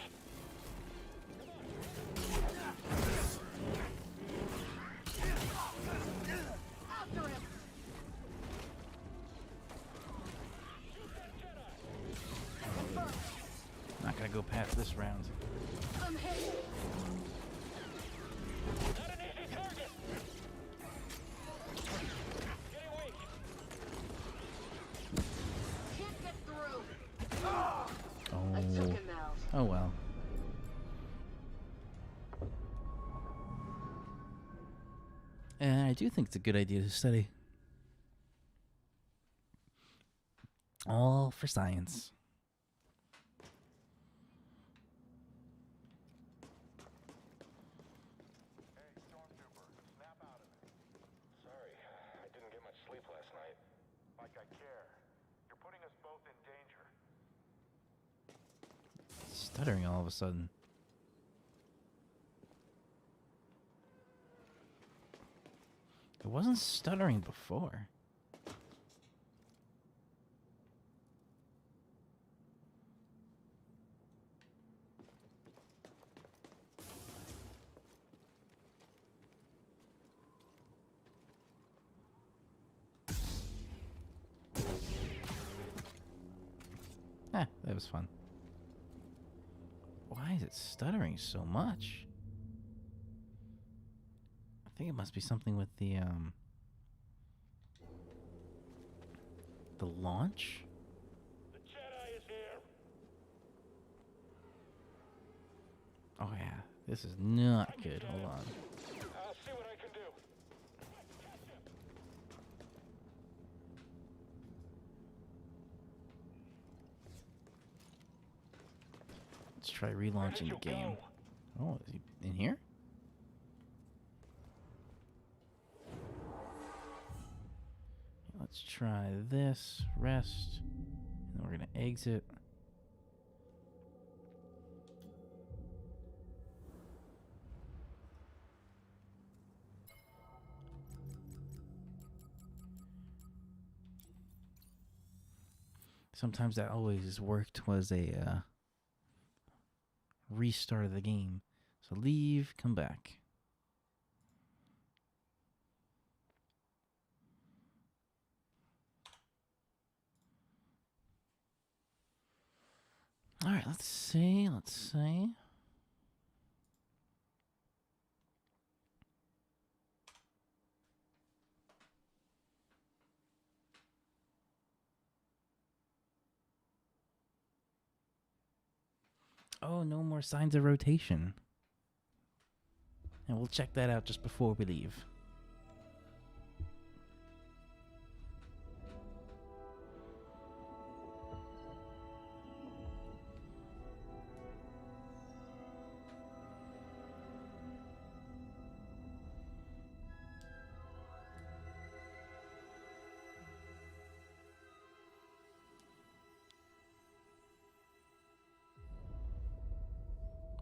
go past this round. I'm hit. Not an easy target. Getting weak. Can't get through. I took him out. Oh well. And I do think it's a good idea to study. All for science. Hey, Stormtrooper, snap out of it. Sorry, I didn't get much sleep last night. Like I care. You're putting us both in danger. Stuttering all of a sudden. It wasn't stuttering before. That was fun. Why is it stuttering so much? I think it must be something with the launch. The Jedi is here. Oh yeah, this is not good. Hold on. I'll see what I can do. Let's try relaunching the game. Oh, is he in here? Let's try this. Rest. And then we're going to exit. Sometimes that always worked, was a restart of the game. So leave, come back. All right, let's see. Oh, no more signs of rotation. And we'll check that out just before we leave.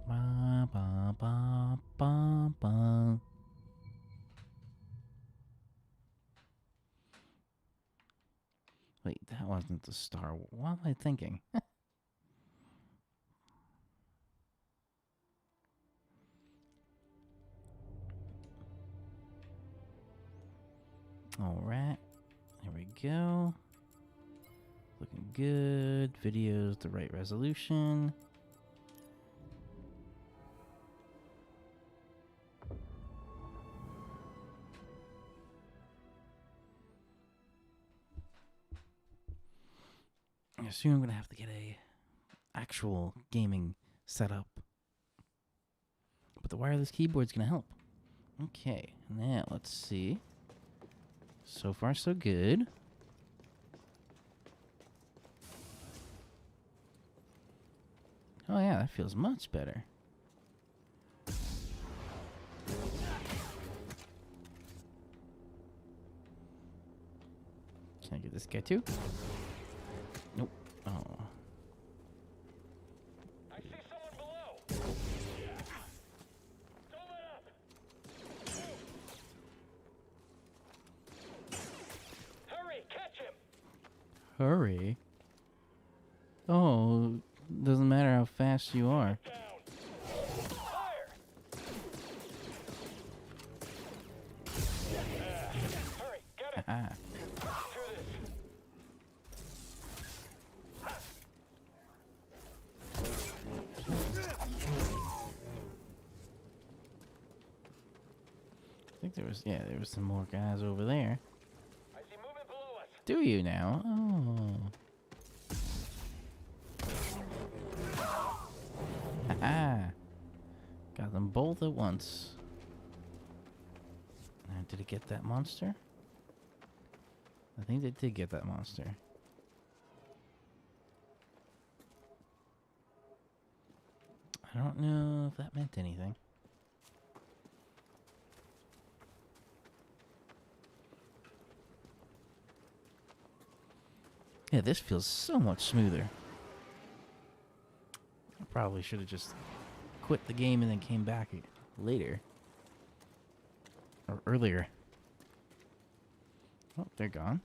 Ba, ba, ba, ba, ba. Wait, that wasn't the star. What am I thinking? All right, there we go. Looking good. Video's the right resolution. I assume I'm gonna have to get a actual gaming setup, but the wireless keyboard's gonna help. Okay, now let's see. So far, so good. Oh yeah, that feels much better. Can I get this guy too? Nope. Oh. I see someone below. Don't let up. Hurry, catch him. Hurry. Oh, doesn't matter how fast you are. Down. Fire. Hurry, get him. Ah. Through this. think there was, yeah, there was some more guys over there. I see movement below us. Do you now? Oh. Haha. Got them both at once. Now, did it get that monster? I think they did get that monster. I don't know if that meant anything. Yeah, this feels so much smoother. I probably should have just quit the game and then came back later. Or earlier. Oh, they're gone.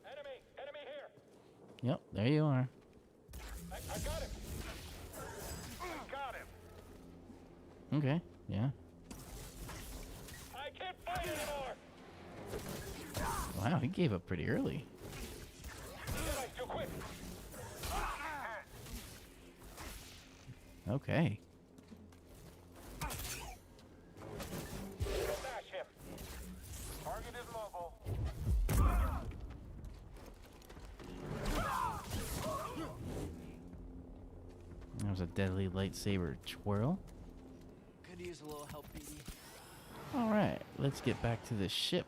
Enemy here. Yep, there you are. I got him. Got him. Okay, yeah. I can't fight anymore. Wow, he gave up pretty early. Jedi's too quick. Okay. Smash him. Target is mobile. That was a deadly lightsaber twirl. Could use a little help, BD. Alright, let's get back to the ship.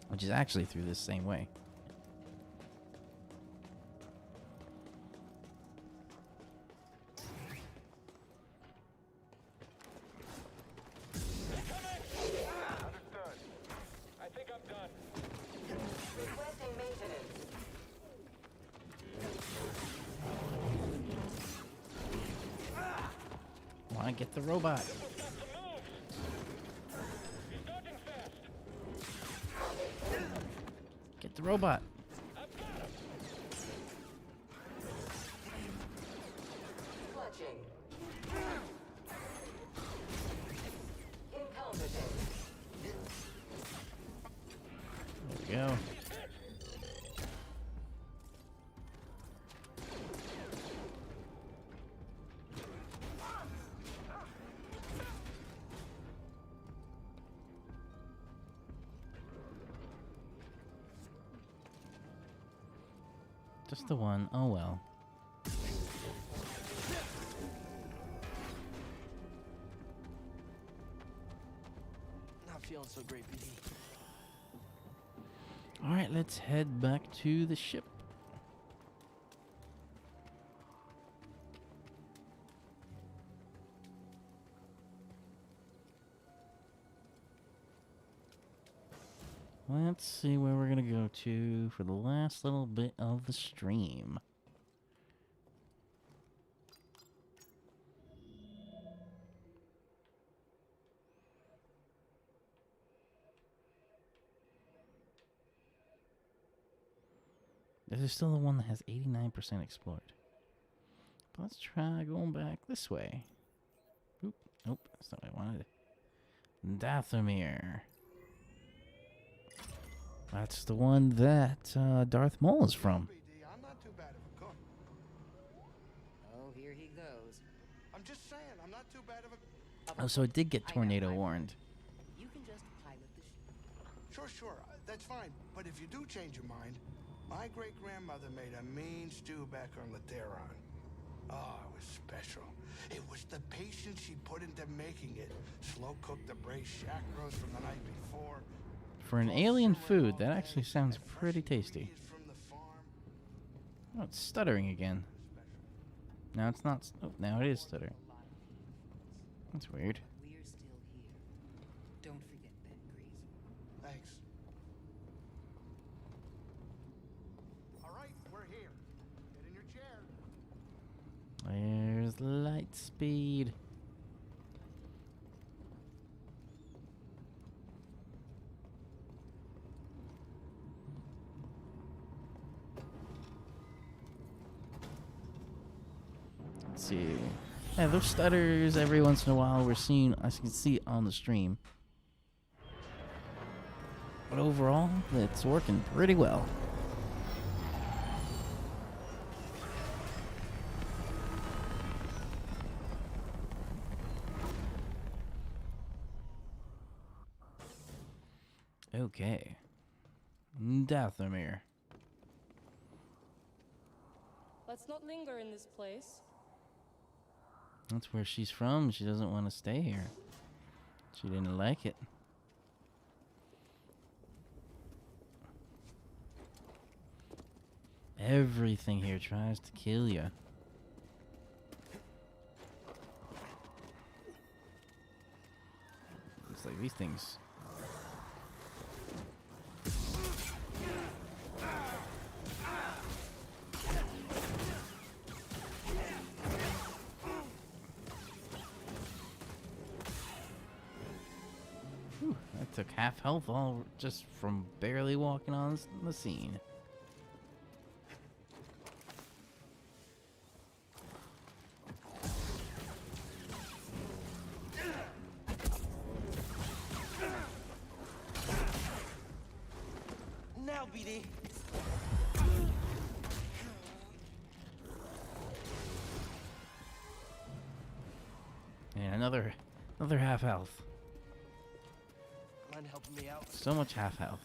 Which is actually through this same way. Understood. I think I'm done. Requesting maintenance. Wanna get the robot? Got some moves. He's dodging fast. Get the robot. I've got him. Clutching. Incompetent. There we go. Just the one. Oh well. Not feeling so great, BD. Alright, let's head back to the ship. Let's see where we're gonna go to for the last little bit of the stream. This is still the one that has 89% explored. But let's try going back this way. Oop, nope, that's not what I wanted. Dathomir. That's the one that Darth Maul is from. BD, I'm not too bad of a cook. Oh, here he goes. I'm just saying, I'm not too bad of a... Oh, so it did get tornado warned. You can just pilot the ship. Sure, that's fine. But if you do change your mind, my great-grandmother made a mean stew back on Lateron. Oh, it was special. It was the patience she put into making it. Slow-cooked the braised shack roast from the night before. For an alien food, that actually sounds pretty tasty. From the farm. Oh, it's stuttering again. Now it's not. Oh, now it is stuttering. That's weird. We're still here. Don't forget that, Grease. Thanks. All right, we're here. Get in your chair. There's light speed. Let's see. Yeah, those stutters every once in a while we're seeing, as you can see on the stream. But overall, it's working pretty well. Okay. Dathomir. Let's not linger in this place. That's where she's from. She doesn't want to stay here. She didn't like it. Everything here tries to kill you. Looks like these things. Whew, that took half health all just from barely walking on the scene. Now, BD. And another half health. Mind helping me out? So much half health.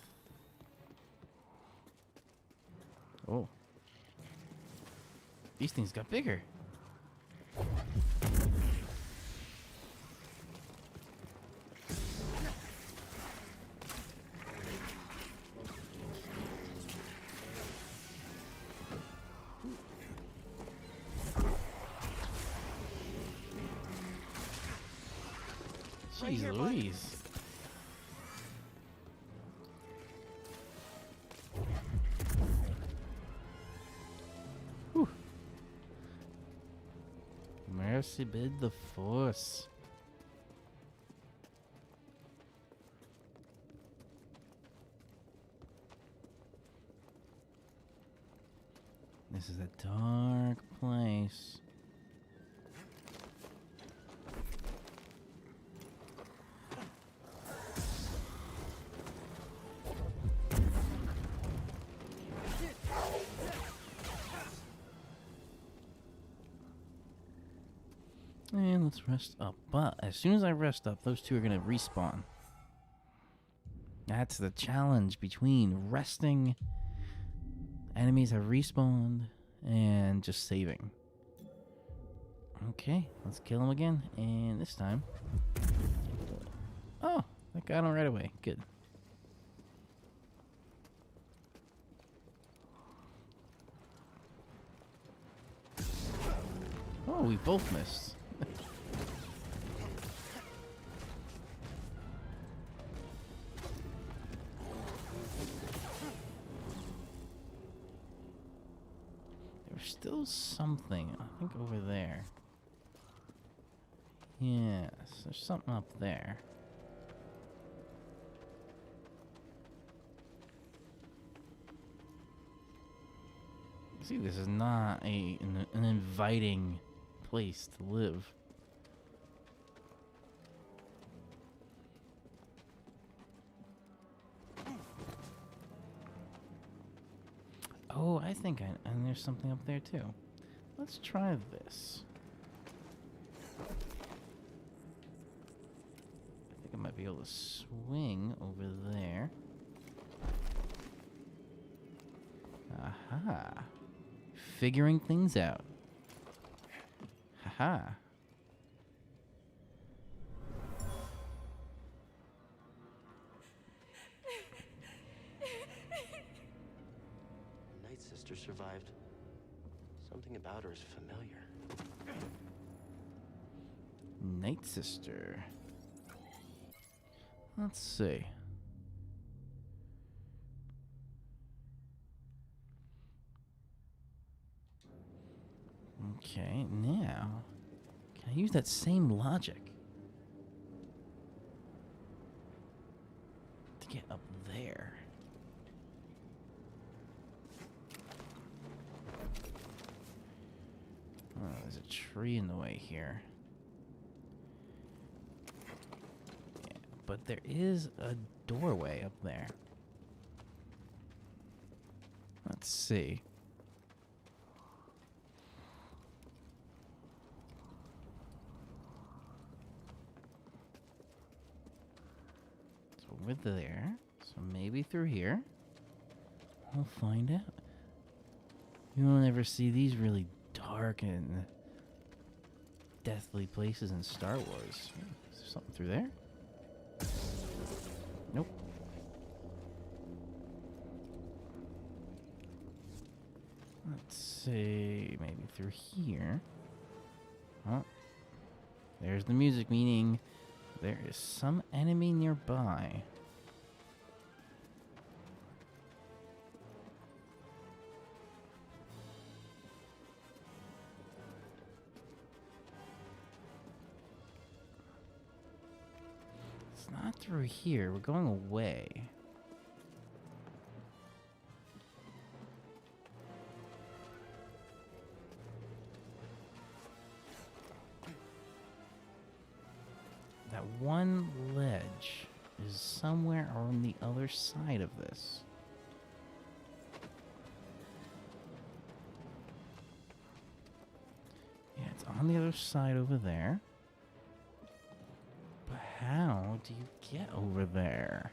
Oh. These things got bigger. Right Jeez here, bud. Louise. Whew. Mercy bid the force. This is a dark place. And let's rest up. But as soon as I rest up, those two are going to respawn. That's the challenge between resting, enemies have respawned, and just saving. Okay, let's kill him again. And this time... Oh, that got him right away. Good. Oh, we both missed. There's still something, I think, over there. Yes, there's something up there. See, this is not an inviting place to live. Oh, I think and there's something up there too. Let's try this. I think I might be able to swing over there. Aha. Figuring things out. Haha. Night Sister survived. Something about her is familiar. Night Sister. Let's see. Okay, now can I use that same logic to get up there? Oh, there's a tree in the way here. Yeah, but there is a doorway up there. Let's see. So over there. So So maybe through here. We'll find out. You don't ever see these really dark and deathly places in Star Wars. Is there something through there? Nope. Let's see, maybe through here. Oh, there's the music, meaning there is some enemy nearby. It's not through here. We're going away. That one ledge is somewhere on the other side of this. Yeah, it's on the other side over there. But how do you get over there?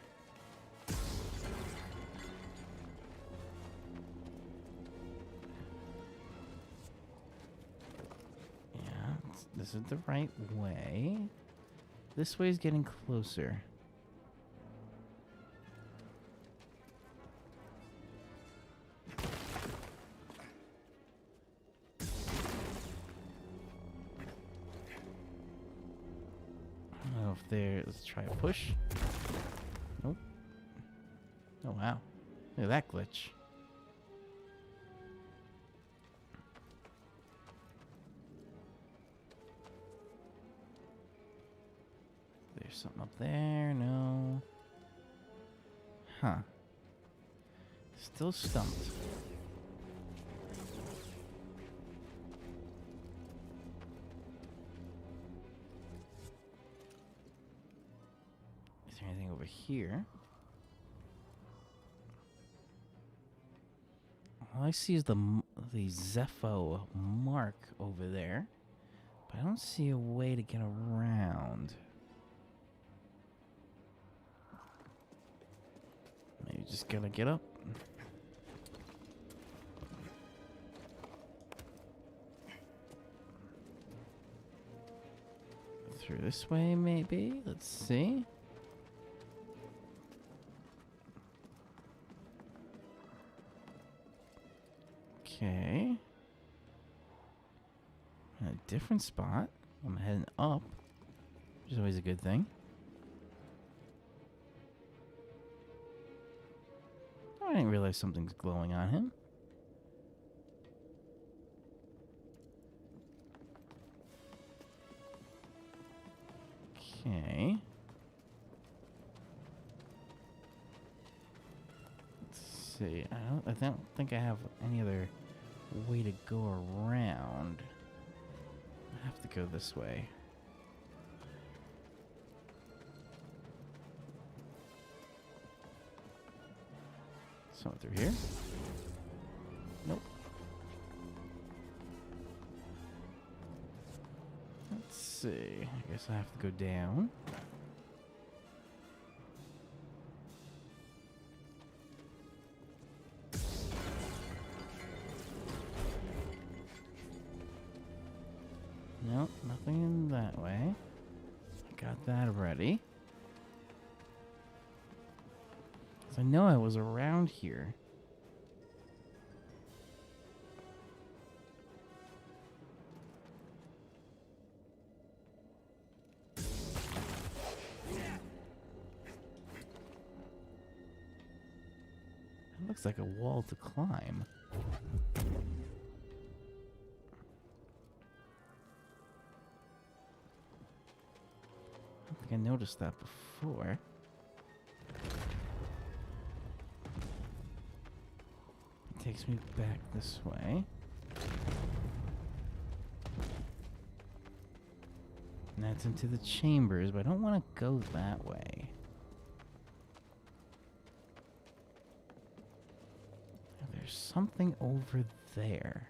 Yeah, this is the right way. This way is getting closer. I don't know if there. Let's try a push. Nope. Oh wow. Look at that glitch. There's something up there. No. Huh. Still stumped. Is there anything over here? All I see is the Zepho mark over there, but I don't see a way to get around. Maybe just gotta get up. Through this way, maybe? Let's see. Okay. In a different spot. I'm heading up, which is always a good thing. I didn't realize something's glowing on him. Okay. Let's see. I don't think I have any other way to go around. I have to go this way. Something through here? Nope. Let's see. I guess I have to go down. Nope, nothing in that way. I got that ready. I know I was around here. It looks like a wall to climb. I don't think I noticed that before. Takes me back this way. And that's into the chambers, but I don't want to go that way. There's something over there.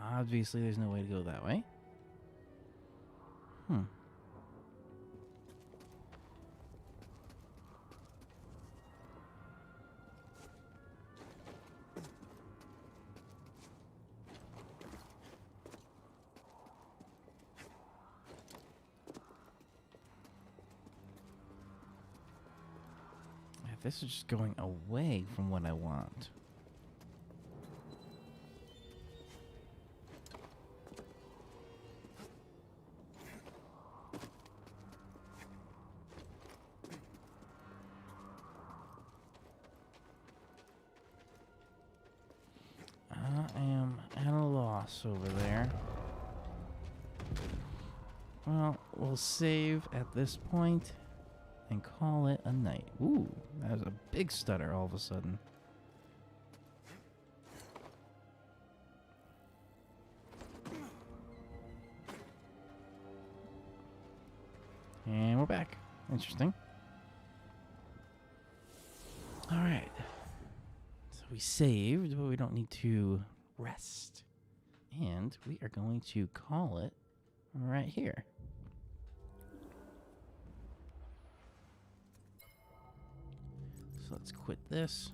Obviously, there's no way to go that way. Hmm. This is just going away from what I want. I am at a loss over there. Well, we'll save at this point and call it a night. Ooh, that was a big stutter all of a sudden. And we're back. Interesting. All right. So we saved, but we don't need to rest. And we are going to call it right here. So let's quit this.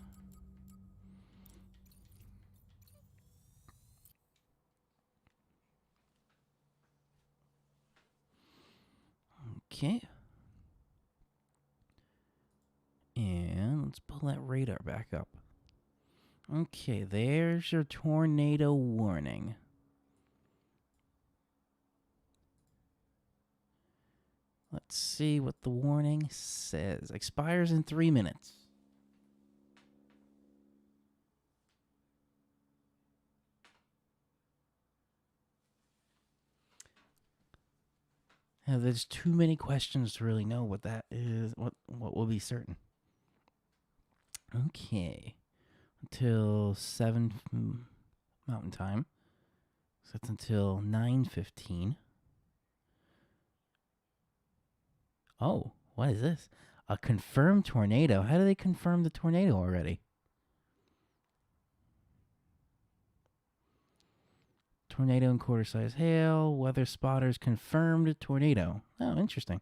Okay. And let's pull that radar back up. Okay, there's your tornado warning. Let's see what the warning says. Expires in 3 minutes. Now, there's too many questions to really know what that is, what will be certain. Okay. Until 7 Mountain Time. So that's until 9:15. Oh, what is this? A confirmed tornado. How do they confirm the tornado already? Tornado and quarter-size hail. Weather spotters confirmed tornado. Oh, interesting.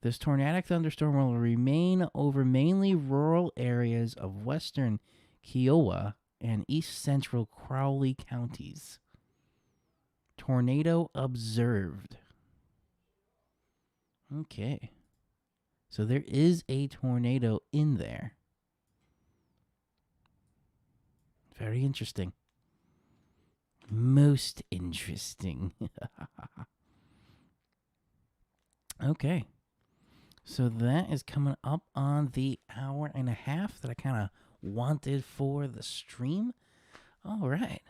This tornadic thunderstorm will remain over mainly rural areas of western Kiowa and east central Crowley counties. Tornado observed. Okay. So there is a tornado in there. Very interesting. Most interesting. Okay. So that is coming up on the hour and a half that I kind of wanted for the stream. All right.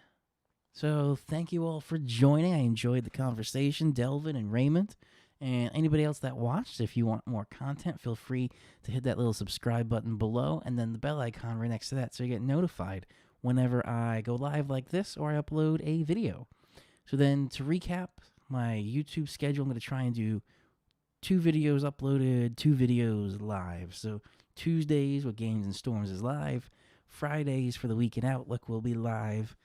So thank you all for joining. I enjoyed the conversation, Delvin and Raymond. And anybody else that watched, if you want more content, feel free to hit that little subscribe button below and then the bell icon right next to that so you get notified whenever I go live like this or I upload a video. So then to recap my YouTube schedule, I'm going to try and do 2 videos uploaded, 2 videos live. So Tuesdays with Games and Storms is live. Fridays for the Weekend Outlook will be live.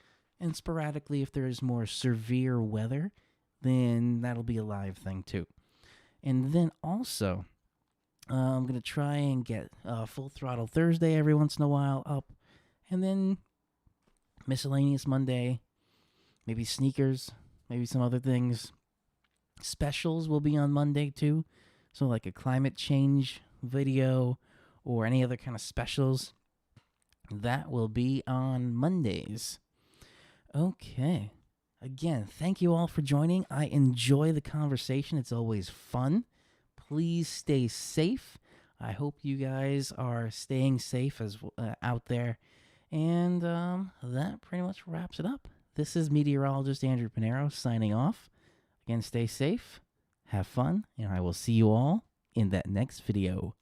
And sporadically, if there is more severe weather, then that'll be a live thing too. And then also, I'm going to try and get Full Throttle Thursday every once in a while up. And then Miscellaneous Monday, maybe sneakers, maybe some other things. Specials will be on Monday too. So like a climate change video or any other kind of specials. That will be on Mondays. Okay. Again, thank you all for joining. I enjoy the conversation. It's always fun. Please stay safe. I hope you guys are staying safe as out there. And that pretty much wraps it up. This is meteorologist Andrew Pinero signing off. Again, stay safe, have fun, and I will see you all in that next video.